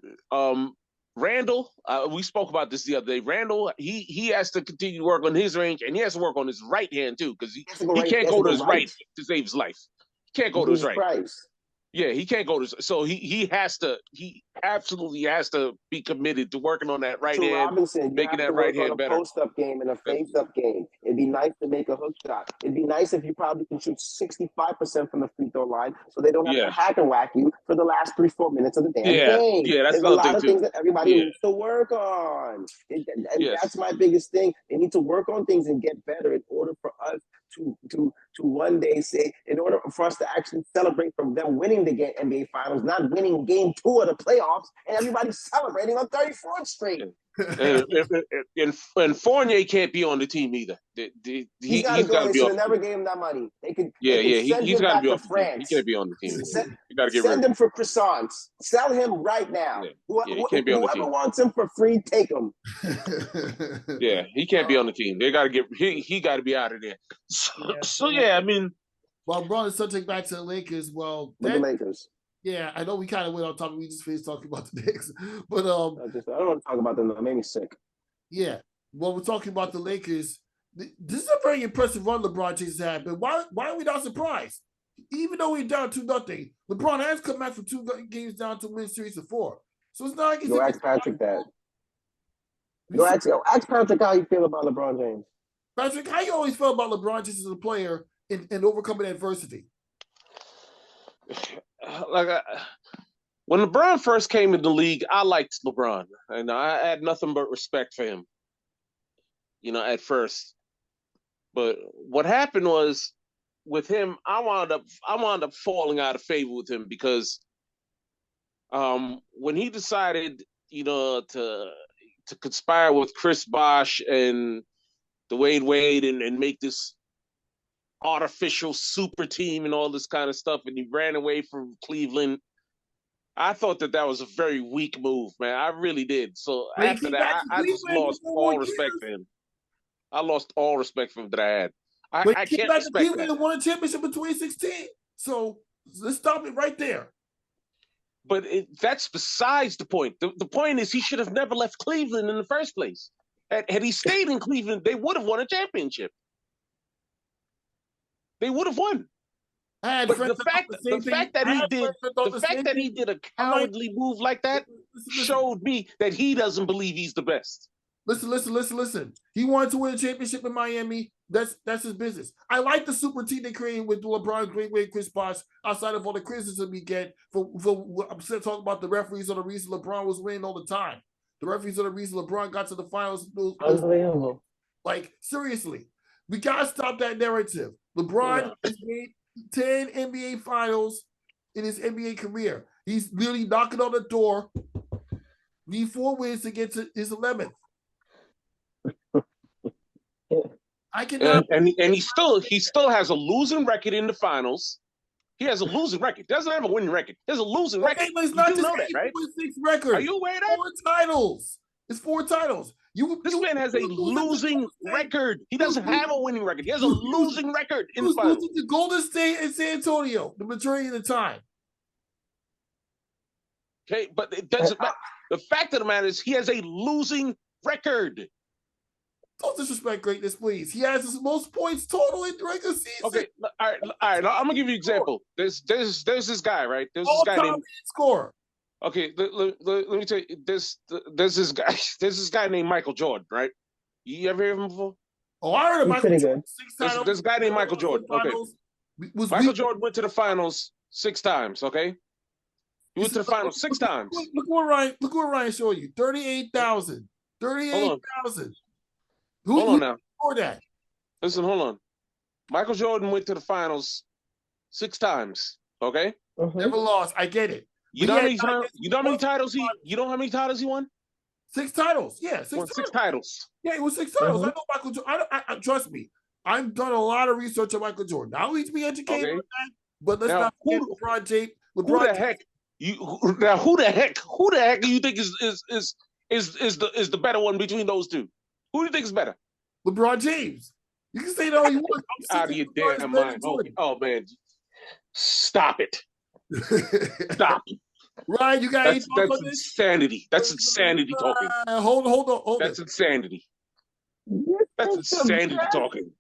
Randall, we spoke about this the other day. Randall, he has to continue to work on his range, and he has to work on his right hand too, because he can't go to his right to save his life. He can't go to his right. Yeah, he can't go to. So he absolutely has to be committed to working on that right hand, Robinson, making that right hand better. Post-up game and a face-up game. It'd be nice to make a hook shot. It'd be nice if you probably can shoot 65% from the free throw line, so they don't have to hack and whack you for the last 3-4 minutes of the damn game. Yeah, that's There's a lot of things that everybody needs to work on, and that's my biggest thing. They need to work on things and get better in order for us to one day say, in order for us to actually celebrate from them winning the NBA Finals, not winning Game 2 of the playoffs, and everybody's celebrating on 34th Street. And Fournier can't be on the team either. He's got to go. They should have never gave him that money. He's got to be on the team. He can't be on the team. You got to get rid of him. Send him for croissants. Sell him right now. Whoever wants him for free, take him. Yeah, he can't be on the team. They got to get. He got to be out of there. So I mean, well, brought the subject back to the Lakers. Well, the Lakers. Yeah, I know we kind of went on topic. We just finished talking about the Knicks, but I don't want to talk about them. That made me sick. Yeah, well, we're talking about the Lakers. This is a very impressive run LeBron James had, but why are we not surprised? Even though we're down 2-0, LeBron has come back from 2 games down to win series of 4. So it's not like he's ask Patrick that. Ask Patrick how you feel about LeBron James. Patrick, how you always felt about LeBron James as a player in overcoming adversity? When LeBron first came in the league, I liked LeBron, and I had nothing but respect for him, at first. But what happened was, with him, I wound up falling out of favor with him because when he decided, to conspire with Chris Bosh and Dwayne Wade and make this artificial super team and all this kind of stuff, and he ran away from Cleveland, I thought that was a very weak move, man. I really did. So after that, I just lost all respect for him. I lost all respect for him that I had. I can't respect Cleveland and won a championship in 2016. So let's stop it right there. But that's besides the point. The point is he should have never left Cleveland in the first place. Had he stayed in Cleveland, they would have won a championship. They would have won. But the fact that he did a cowardly move like that showed me that he doesn't believe he's the best. Listen. He wanted to win a championship in Miami. That's his business. I like the super team they created with LeBron, Great Way, Chris Bosh, outside of all the criticism we get for I'm still talking about the referees are the reason LeBron was winning all the time. The referees are the reason LeBron got to the finals. Unbelievable. Like, seriously. We got to stop that narrative. LeBron has made 10 NBA finals in his NBA career. He's really knocking on the door. Need 4 wins to get to his 11th. I cannot. And he still has a losing record in the finals. He has a losing record. Doesn't have a winning record. He has a losing record. But it's not just that, right? Record. Are you aware of that? 4 titles. It's 4 titles. This man has a losing record. He doesn't have a winning record. He has a losing record in the finals. The Golden State and San Antonio, the majority of the time. Okay, but it doesn't matter. The fact of the matter is he has a losing record. Don't disrespect greatness, please. He has his most points total in the regular season. Okay, all right. Now, I'm gonna give you an example. There's this guy, right? There's this guy named scorer. Okay, let me tell you. There's this guy. There's this guy named Michael Jordan, right? You ever hear of him before? Oh, I heard of Michael Jordan. This guy named Michael Jordan. Okay, Michael Jordan went to the finals 6 times. Okay, he went to the finals 6 times. Look what Ryan showed you. 38,000. 38,000. Hold on now. For that? Listen, hold on. Michael Jordan went to the finals 6 times. Okay. Never lost. I get it. You know how many titles he? You know how many titles he won? 6 titles. Yeah, 6 titles. Yeah, it was 6 titles. I know Michael Jordan. I trust me. I've done a lot of research on Michael Jordan. Now he's be educated on that. But let's not forget LeBron James. Who the heck do you think is the better one between those two? Who do you think is better? LeBron James. You can say that all you want. Out of your damn mind. Oh man. Stop it. Stop. Ryan, you got that's insanity. That's insanity talking. Hold on. That's insanity. That's insanity talking.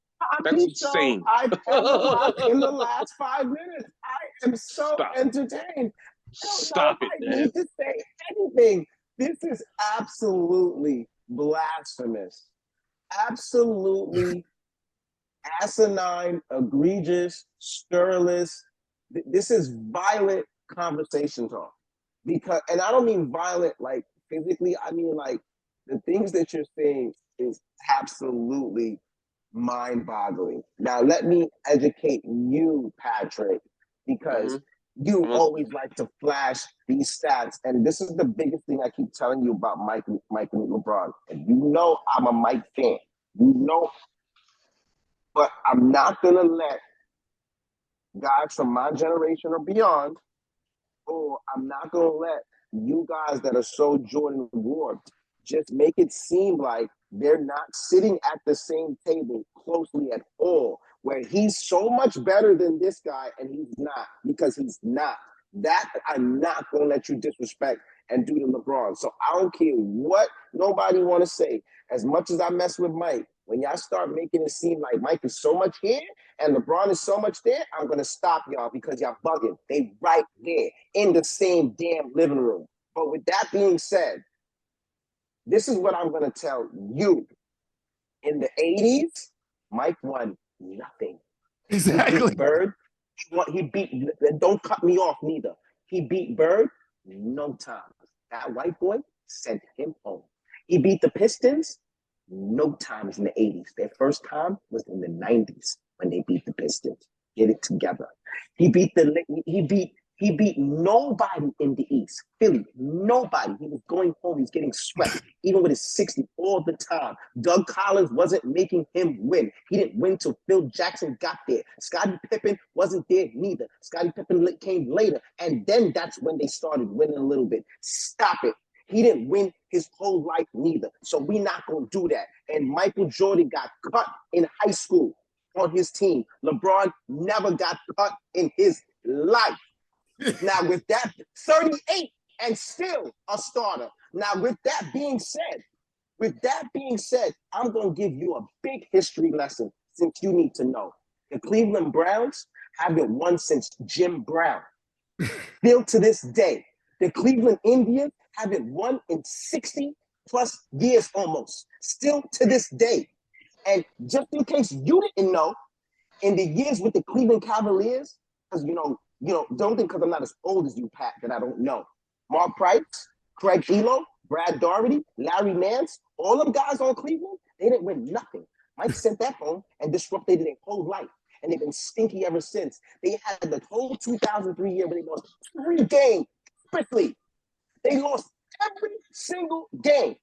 That's insane. I've ever watched in the last 5 minutes. I am so entertained. Stop it, man. I need to say anything. This is absolutely blasphemous. Absolutely asinine, egregious, scurrilous. This is violent conversation talk. And I don't mean violent like physically, I mean like the things that you're saying is absolutely mind-boggling. Now let me educate you, Patrick, because you always like to flash these stats, and this is the biggest thing I keep telling you about Mike and LeBron. And you know I'm a Mike fan. You know, but I'm not gonna let guys from my generation or beyond, or I'm not gonna let you guys that are so Jordan warped just make it seem like they're not sitting at the same table closely at all, where he's so much better than this guy and he's not, because he's not. That I'm not going to let you disrespect and do to LeBron. So I don't care what nobody want to say. As much as I mess with Mike, when y'all start making it seem like Mike is so much here and LeBron is so much there, I'm going to stop y'all because y'all bugging. They right there in the same damn living room. But with that being said, this is what I'm going to tell you. In the 80s, Mike won nothing. Exactly. He beat Bird. He beat, don't cut me off neither. He beat Bird no time. That white boy sent him home. He beat the Pistons no times in the 80s. Their first time was in the 90s when they beat the Pistons. Get it together. He beat nobody in the East. Philly, nobody. He was going home. He was getting swept, even with his 60 all the time. Doug Collins wasn't making him win. He didn't win till Phil Jackson got there. Scottie Pippen wasn't there neither. Scottie Pippen came later, and then that's when they started winning a little bit. Stop it. He didn't win his whole life neither. So we're not going to do that. And Michael Jordan got cut in high school on his team. LeBron never got cut in his life. Now, with that, 38 and still a starter. Now, with that being said, I'm going to give you a big history lesson since you need to know. The Cleveland Browns haven't won since Jim Brown. Still to this day. The Cleveland Indians haven't won in 60 plus years almost. Still to this day. And just in case you didn't know, in the years with the Cleveland Cavaliers, because don't think because I'm not as old as you, Pat, that I don't know. Mark Price, Craig Elo, Brad Daugherty, Larry Nance, all them guys on Cleveland, they didn't win nothing. Mike sent that home and disrupted their whole life. And they've been stinky ever since. They had the whole 2003 year where they lost every game quickly. They lost every single game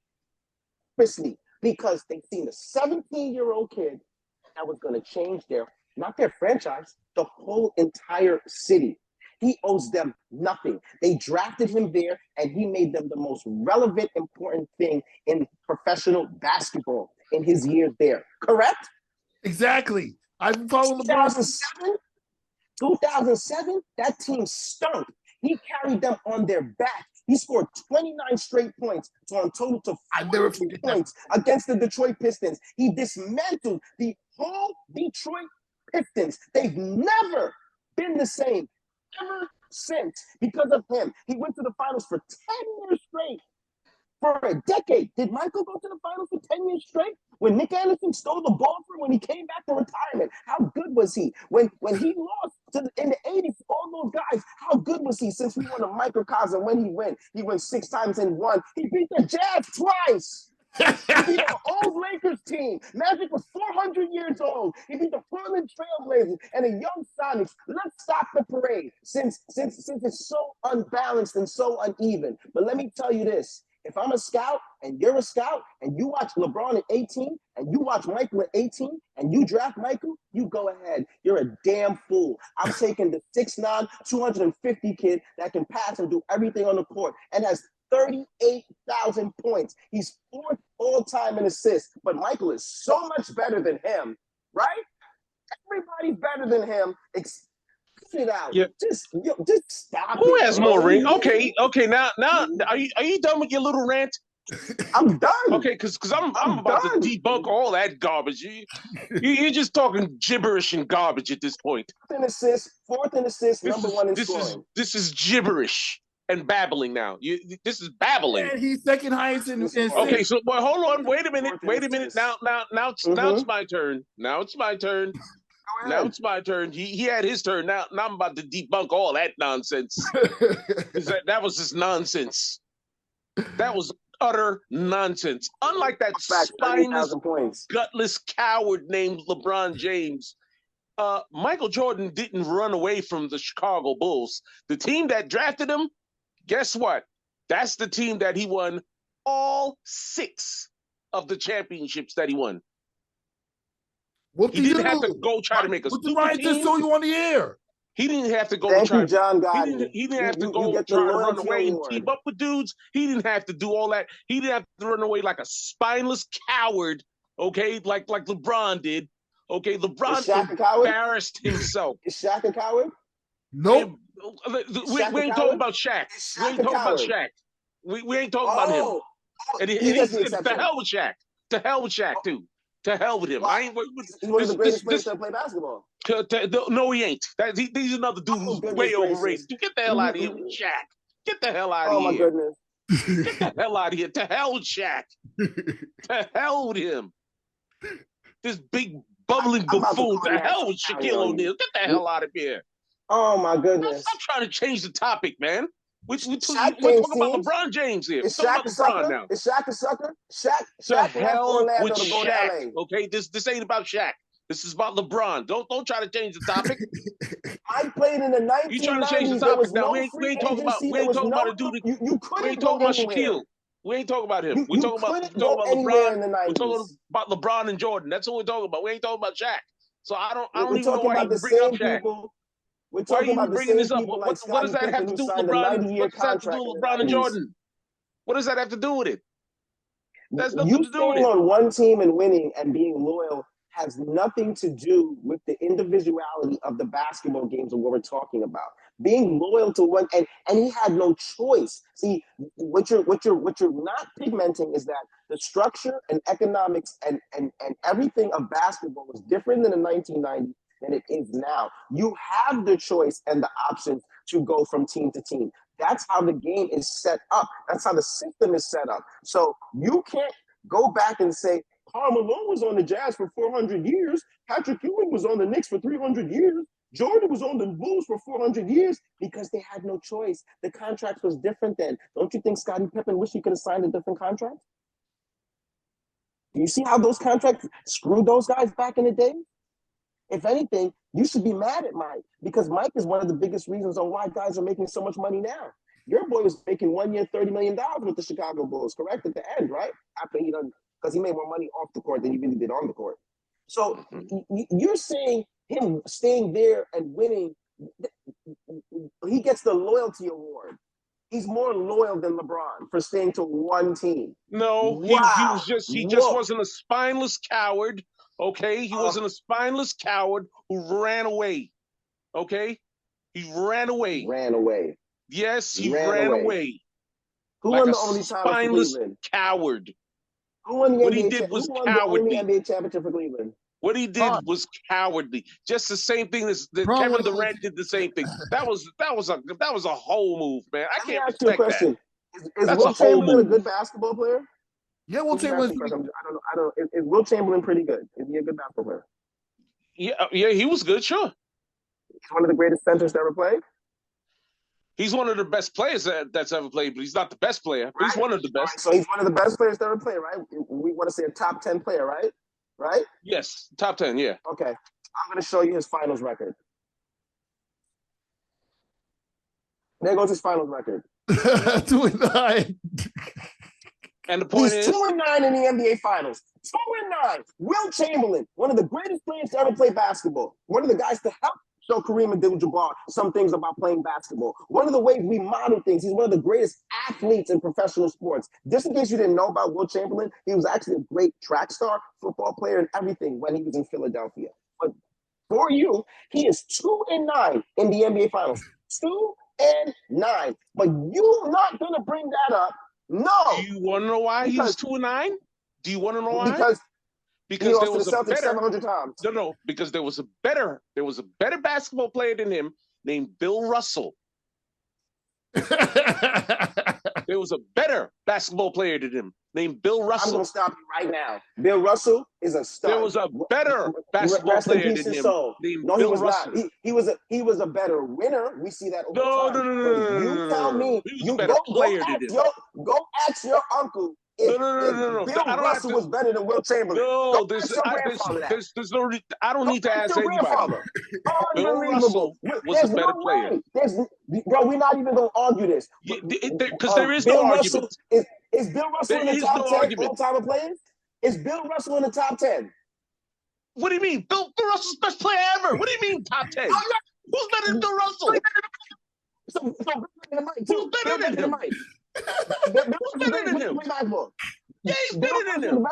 quickly because they seen a 17-year-old kid that was going to change not their franchise, the whole entire city. He owes them nothing. They drafted him there, and he made them the most relevant, important thing in professional basketball in his years there. Correct? Exactly. I've followed LeBron. 2007, that team stunk. He carried them on their back He scored 29 straight points to a total to I never 42 forget that. points against the Detroit Pistons. He dismantled the whole Detroit Pistons. They've never been the same ever since because of him. He went to the finals for 10 years straight. For a decade. Did Michael go to the finals for 10 years straight? When Nick Anderson stole the ball from him when he came back from retirement, how good was he? When he lost in the 80s, all those guys, how good was he since we won a microcosm when he went? He went 6 times and won. He beat the Jazz twice. He beat an old Lakers team. Magic was 400 years old. He beat the Portland Trailblazers and the young Sonics. Let's stop the parade since it's so unbalanced and so uneven. But let me tell you this. If I'm a scout and you're a scout and you watch LeBron at 18 and you watch Michael at 18 and you draft Michael, you go ahead. You're a damn fool. I'm taking the 6'9", 250 kid that can pass and do everything on the court and has 38,000 points. He's 4th all-time in assists, but Michael is so much better than him, right? Everybody's better than him. It out. Yeah. Just stop. Who has more ring? Okay. Now, are you done with your little rant? I'm done. Okay, because I'm about to debunk all that garbage. You're just talking gibberish and garbage at this point. 4th in assists, number 1 in scoring. This is gibberish and babbling now. This is babbling. And he's second highest in Okay, so hold on. Wait a minute. Now it's my turn. Now it's my turn. Now it's my turn. He had his turn. Now I'm about to debunk all that nonsense. That was just nonsense. That was utter nonsense. Unlike that spineless, gutless coward named LeBron James, Michael Jordan didn't run away from the Chicago Bulls. The team that drafted him, guess what? That's the team that he won all 6 of the championships that he won. He didn't have to go try to make a super team. Just so you on the air. He didn't have to go Thank try. You, John he didn't have to go try to run away and team up with dudes. He didn't have to do all that. He didn't have to run away like a spineless coward. Okay, like LeBron did. Okay, LeBron embarrassed himself. Is Shaq a coward? Nope. We ain't talking about Shaq. We ain't talking about Shaq. We ain't talking about him. And to hell with Shaq. To hell with Shaq too. To hell with him. Well, I ain't. He's one of the greatest players to play basketball. No, he ain't. He's another dude who's way overrated. Get the hell out of here with Shaq. Get the hell out of here. Oh, my goodness. Get the hell out of here. To hell with Shaq. To hell with him. This big bubbling buffoon. To hell with Shaquille O'Neal. Get the hell out of here. Oh, my goodness. Stop trying to change the topic, man. We're talking about LeBron James here. Is Shaq a sucker? Now. Is Shaq a sucker? Shaq hell with Shaq. Okay, this ain't about Shaq. This is about LeBron. Don't try to change the topic. I played in the 1990s. You trying to change the topic now? We ain't talking about a dude. You couldn't we ain't talking about Shaquille. We ain't talking about him. We're talking about LeBron. We're talking about LeBron and Jordan. That's what we're talking about. We ain't talking about Shaq. So I don't even know why you bring up Shaq. We're talking about bringing this up. What does that have to do with LeBron? What does that have to do with LeBron and Jordan? What does that have to do with it? That's nothing to do with it. You staying on one team and winning and being loyal has nothing to do with the individuality of the basketball games of what we're talking about. Being loyal to one, and he had no choice. See, what you're not pigmenting is that the structure and economics and everything of basketball was different in the 1990s than it is now. You have the choice and the options to go from team to team. That's how the game is set up. That's how the system is set up. So you can't go back and say, Karl Malone was on the Jazz for 400 years. Patrick Ewing was on the Knicks for 300 years. Jordan was on the Bulls for 400 years because they had no choice. The contract was different then. Don't you think Scottie Pippen wished he could have signed a different contract? Do you see how those contracts screwed those guys back in the day? If anything, you should be mad at Mike because Mike is one of the biggest reasons on why guys are making so much money now. Your boy was making 1 year $30 million with the Chicago Bulls, correct? At the end, right? After he done, because he made more money off the court than he really did on the court. So you're saying him staying there and winning, he gets the loyalty award. He's more loyal than LeBron for staying to one team. No, wow. he just wasn't a spineless coward. Okay, he wasn't a spineless coward who ran away. Okay, he ran away. Ran away. Yes, he ran away. Who like won a the only title for spineless Cleveland? coward. Who won the What he NBA? did Who was won the only cowardly. NBA championship for Cleveland? What he did was cowardly. Just the same thing as Kevin Durant did the same thing. That was a whole move, man. I Let me can't ask you a respect that. question. Is That's a Will whole Chamberlain a move. good basketball player? Yeah, Will Chamberlain. I don't. Is Will Chamberlain pretty good? Is he a good basketball player? Yeah, he was good, sure. He's one of the greatest centers to ever play. He's one of the best players that's ever played, but he's not the best player. But he's one of the best. So he's one of the best players to ever play, right? We want to say a top 10 player, right? Right? Yes, top 10, yeah. Okay. I'm going to show you his finals record. There goes his finals record. 2-9. And the point is, 2-9 in the NBA Finals. 2-9. Will Chamberlain, one of the greatest players to ever play basketball. One of the guys to help show Kareem Abdul-Jabbar some things about playing basketball. One of the ways we model things. He's one of the greatest athletes in professional sports. Just in case you didn't know about Will Chamberlain, he was actually a great track star, football player, and everything when he was in Philadelphia. But for you, he is 2-9 in the NBA Finals. 2-9. But you're not going to bring that up. No. do you want to know why he's 2-9? Do you want to know why? Because there was the a Celtics better 700 times. No, because there was a better basketball player than him named Bill Russell. There was a better basketball player than him named Bill Russell. I'm going to stop you right now. Bill Russell is a star. There was a better basketball player than him named No, Bill he was Russell. not. He was a better winner. We see that over time. No. You tell me. He was a better player than him. Go ask your uncle. If No. Bill Russell was better than Will Chamberlain. No, I don't need to ask anybody. Bill Russell was a better player. Bro, we're not even going to argue this. Because there is no argument. Is Bill Russell in the top 10 all-time players? Is Bill Russell in the top 10? What do you mean? Bill Russell's best player ever. What do you mean top 10? Who's better than Bill Russell? Who's better than him? Who's better than him? Yeah, he's better than him.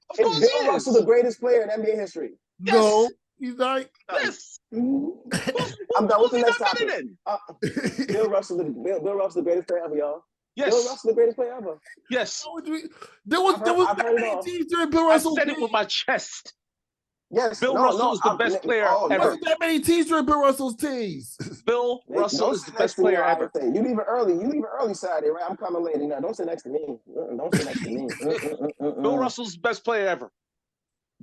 Of course is Bill Russell the greatest player in NBA history? Yes. No, he's not. Yes. I'm done with the next topic. Bill Russell the greatest player ever, y'all. Yes. Bill Russell the greatest player ever. Yes. There was that many teams during Bill Russell. I said it with my chest. Yes, Bill Russell is the best player ever. There wasn't that many teams during Bill Russell's teams. Bill Russell is the best player ever. You leave it early Saturday, right? I'm coming late. No, don't sit next to me. Don't sit next to me. Bill Russell's the best player ever.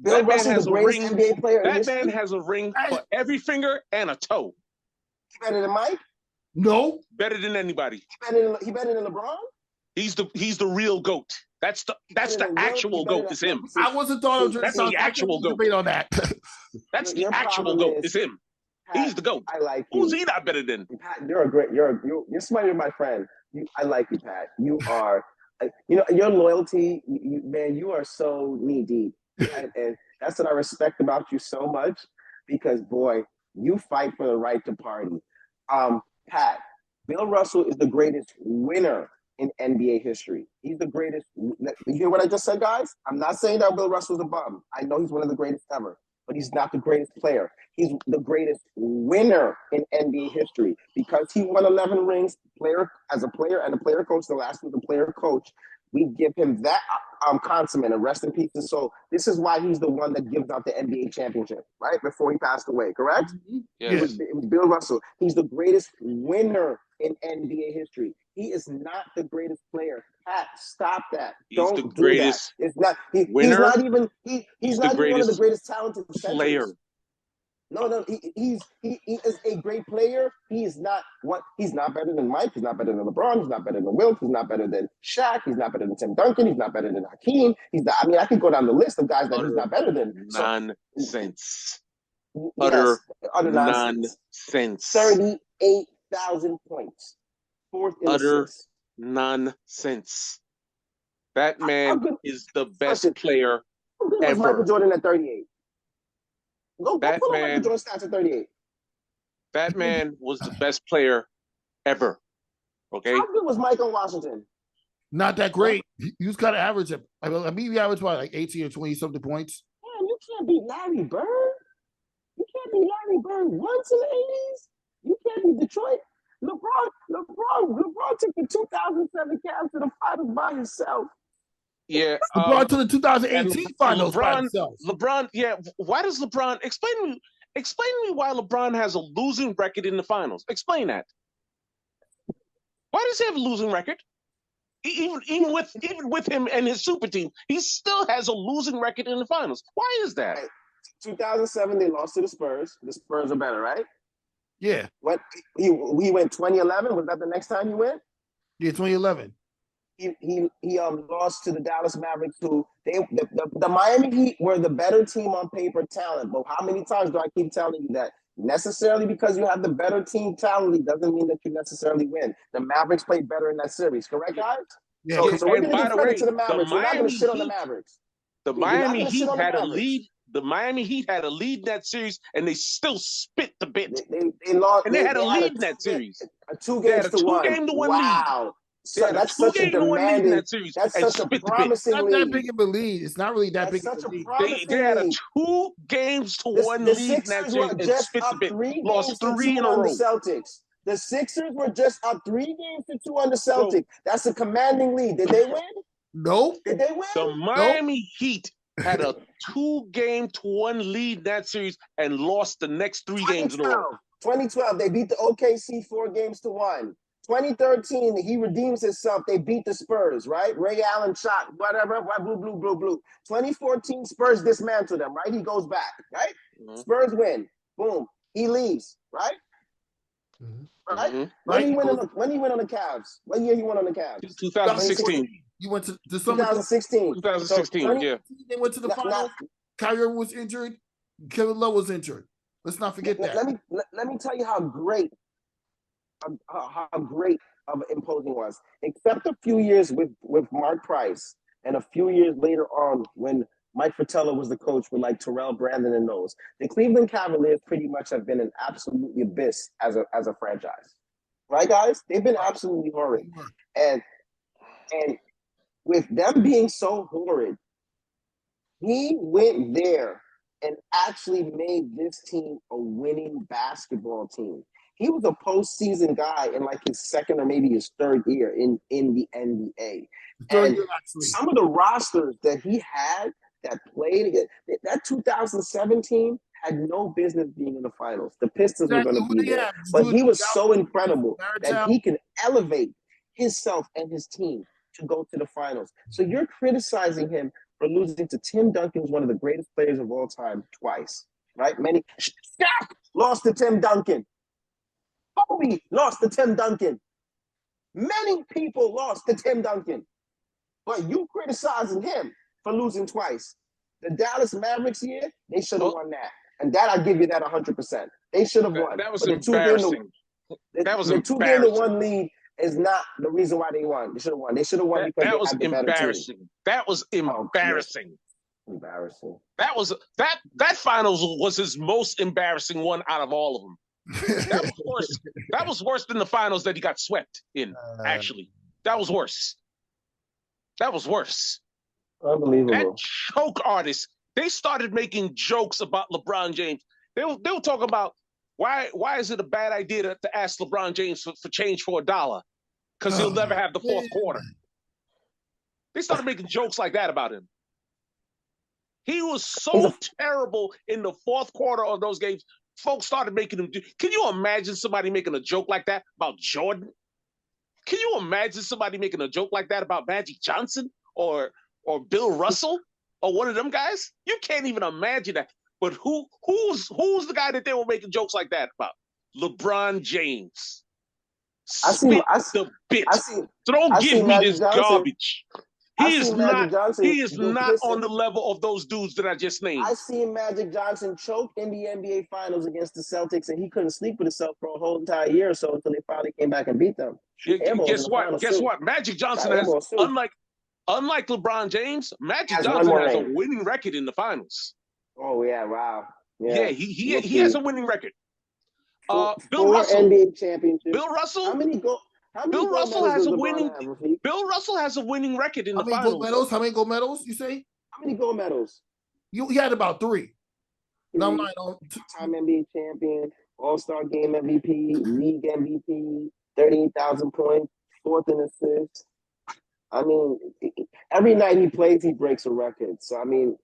Bill Russell is the greatest NBA player. That man has a ring for every finger and a toe. He better than Mike? No. Better than anybody. He better than LeBron? He's the real GOAT. That's the actual GOAT. Is him. I wasn't thought of that's the actual GOAT. Debate on that. That's the actual GOAT. It's him. Pat, he's the GOAT. I like you. Who's he not better than? Pat, you're somebody, you're my friend. I like you, Pat. You are, your loyalty, man. You are so knee deep, and that's what I respect about you so much. Because boy, you fight for the right to party. Pat, Bill Russell is the greatest winner in NBA history. He's the greatest. You hear what I just said, guys? I'm not saying that Bill Russell's a bum. I know he's one of the greatest ever, but he's not the greatest player. He's the greatest winner in NBA history because he won 11 rings as a player and a player coach. The last was a player coach. We give him that consummate, and rest in peace his soul. This is why he's the one that gives out the NBA championship, right? Before he passed away, correct? Yes. It was Bill Russell. He's the greatest winner in NBA history. He is not the greatest player. Pat, stop that. Don't the do greatest that. It's not. He's not even one of the greatest talented player. Centers. No. He is a great player. He's not better than Mike. He's not better than LeBron. He's not better than Wilt. He's not better than Shaq. He's not better than Tim Duncan. He's not better than Hakeem. He's not. I mean, I could go down the list of guys that he's not better than. Nonsense. Utter nonsense. 38,000 points. Fourth in utter assists. Nonsense. That man is the best player ever. Michael Jordan at 38. Go pull up Michael Jordan stats at 38. That man was the best player ever. Okay. How good was Mike on Washington? Not that great. You just got to average it. I mean, he averaged like 18 or 20 something points. Man, you can't beat Larry Bird. You can't beat Larry Bird once in the 80s. You can't beat Detroit. LeBron took the 2007 Cavs to the finals by himself. Yeah, LeBron to the 2018 and finals by himself. LeBron, yeah. Why does LeBron explain to me why LeBron has a losing record in the finals? Explain that. Why does he have a losing record? Even with him and his super team, he still has a losing record in the finals. Why is that? 2007, they lost to the Spurs. The Spurs are better, right? Yeah. What he went 2011? Was that the next time he went? Yeah, 2011. He lost to the Dallas Mavericks, who the Miami Heat were the better team on paper talent. But how many times do I keep telling you that? Necessarily because you have the better team talent doesn't mean that you necessarily win. The Mavericks played better in that series, correct, guys? Yeah. So we're going to give credit to the Mavericks. We're not going to shit on the Mavericks. The Miami Heat had a lead. The Miami Heat had a lead in that series, and they still spit the bit. They lost, and they had a lead in that series. A 2 games to 1. Game to 1 wow. lead. So that's such a demanding. That series, that's such a promising lead. Not that big of a lead. It's not really that big of a lead. They had a 2 games to 1 lead in that series and spit the bit. Lost 3 in a row. Celtics. The Sixers were just up 3 games to 2 on the Celtics. That's a commanding lead. Did they win? Nope. Did they win? The Miami Heat had a 2 game to 1 lead in that series and lost the next 3 games in a row. 2012, they beat the OKC 4 games to 1. 2013, he redeems himself. They beat the Spurs, right? Ray Allen shot, whatever, blue. 2014, Spurs dismantle them, right? He goes back, right? Mm-hmm. Spurs win. Boom. He leaves, right? Mm-hmm. Right? Mm-hmm. When he went on the Cavs? What year he went on the Cavs? 2016. You went to 2016. 2016, so yeah. They went to the finals. Kyrie was injured. Kevin Love was injured. Let's not forget that. Let me tell you how great of imposing was. Except a few years with Mark Price, and a few years later on when Mike Fratello was the coach with like Terrell Brandon and those. The Cleveland Cavaliers pretty much have been an absolutely abyss as a franchise. Right, guys? They've been absolutely horrid. And with them being so horrid, he went there and actually made this team a winning basketball team. He was a postseason guy in like his second or maybe his third year in the NBA. And some of the rosters that he had that played, that 2017 had no business being in the finals. The Pistons were going to be there. But he was so incredible that he can elevate himself and his team to go to the finals. So you're criticizing him for losing to Tim Duncan, who's one of the greatest players of all time, twice, right? Shaq lost to Tim Duncan. Kobe lost to Tim Duncan. Many people lost to Tim Duncan. But you criticizing him for losing twice. The Dallas Mavericks year, they should have won that. And that, I'll give you that 100%. They should have won. That was embarrassing. That was the 2 game to 1 lead is not the reason why they won. They should have won. They should have won because that was they had the embarrassing. Better team. That was embarrassing. Embarrassing. That finals was his most embarrassing one out of all of them. That was worse. That was worse than the finals that he got swept in. Actually, that was worse. That was worse. Unbelievable. That joke artist. They started making jokes about LeBron James. They were talking about why is it a bad idea to ask LeBron James for change for $1 because he'll never have the fourth quarter. They started making jokes like that about him. He was so terrible in the fourth quarter of those games. Folks started making him do. Can you imagine somebody making a joke like that about Jordan? Can you imagine somebody making a joke like that about Magic Johnson or Bill Russell or one of them guys? You can't even imagine that. But who's the guy that they were making jokes like that about? LeBron James. Spit the bit. Don't give me this garbage. He is not on the level of those dudes that I just named. I seen Magic Johnson choke in the NBA Finals against the Celtics, and he couldn't sleep with himself for a whole entire year or so until they finally came back and beat them. Guess what? Magic Johnson has, unlike LeBron James, Magic Johnson has a winning record in the finals. Oh yeah! Wow. Yeah, he has a winning record. Bill Russell, NBA championships. Bill Russell. How many Bill Russell has a winning. Bill Russell has a winning record in the finals. How many gold medals? You say? How many gold medals? He had about 3. No, I'm not on. 2-time NBA champion, All-Star Game MVP, League MVP, 13,000 points, 4th in assists. I mean, every night he plays, he breaks a record. So I mean,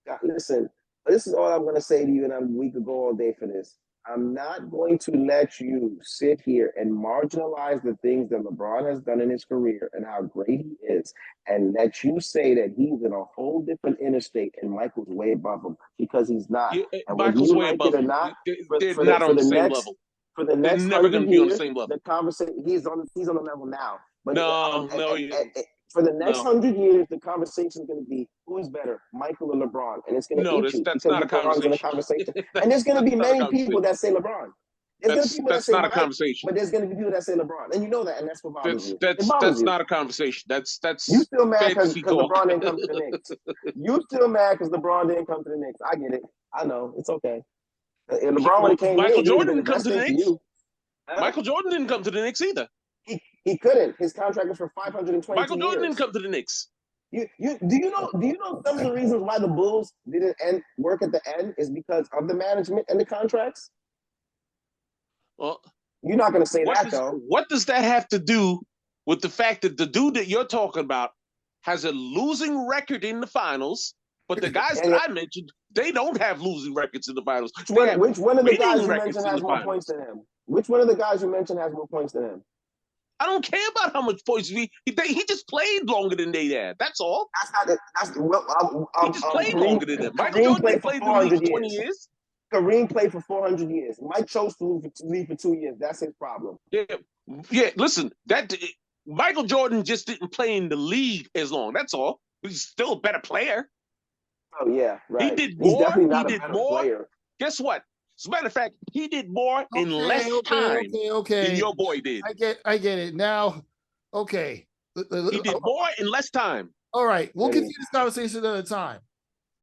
God, listen, this is all I'm going to say to you, and we could go all day for this. I'm not going to let you sit here and marginalize the things that LeBron has done in his career and how great he is, and let you say that he's in a whole different interstate and Michael's way above him, because he's not. Yeah, And Michael's way above him. They're not on the same level. For the They're next never going to be on the years, same level. the conversation he's on the level now. But for the next 100 years, the conversation is going to be who's better, Michael or LeBron, and it's going to eat you that's because not LeBron's in the conversation. And there's going to be many people that say LeBron. That's not a conversation. But there's going to be people that say LeBron, and you know that, and that's what bothers you. That's not a conversation. That's you still mad because talk. LeBron didn't come to the Knicks. You still mad because LeBron didn't come to the Knicks. I get it. I know it's okay. If LeBron would have came Michael here, Jordan didn't come to the Knicks. Huh? Michael Jordan didn't come to the Knicks either. He couldn't. His contract was for 522 Michael Jordan years. didn't come to the Knicks. Do you know some of the reasons why the Bulls didn't work at the end is because of the management and the contracts? Well, you're not going to say that though. What does that have to do with the fact that the dude that you're talking about has a losing record in the finals, but the guys that I mentioned, they don't have losing records in the finals. Which one of the guys you mentioned has more points than him? Which one of the guys you mentioned has more points than him? I don't care about how much points he just played longer than they had. That's all. He just played longer than them. Michael Jordan played in the league for 20 years. Kareem played for 400 years. Mike chose to leave for 2 years. That's his problem. Yeah. Listen, Michael Jordan just didn't play in the league as long. That's all. He's still a better player. Oh yeah, right. He did more. Player. Guess what? As a matter of fact, he did more in less time than your boy did. I get it now. Okay, he did more in less time. All right, we'll continue this conversation another time.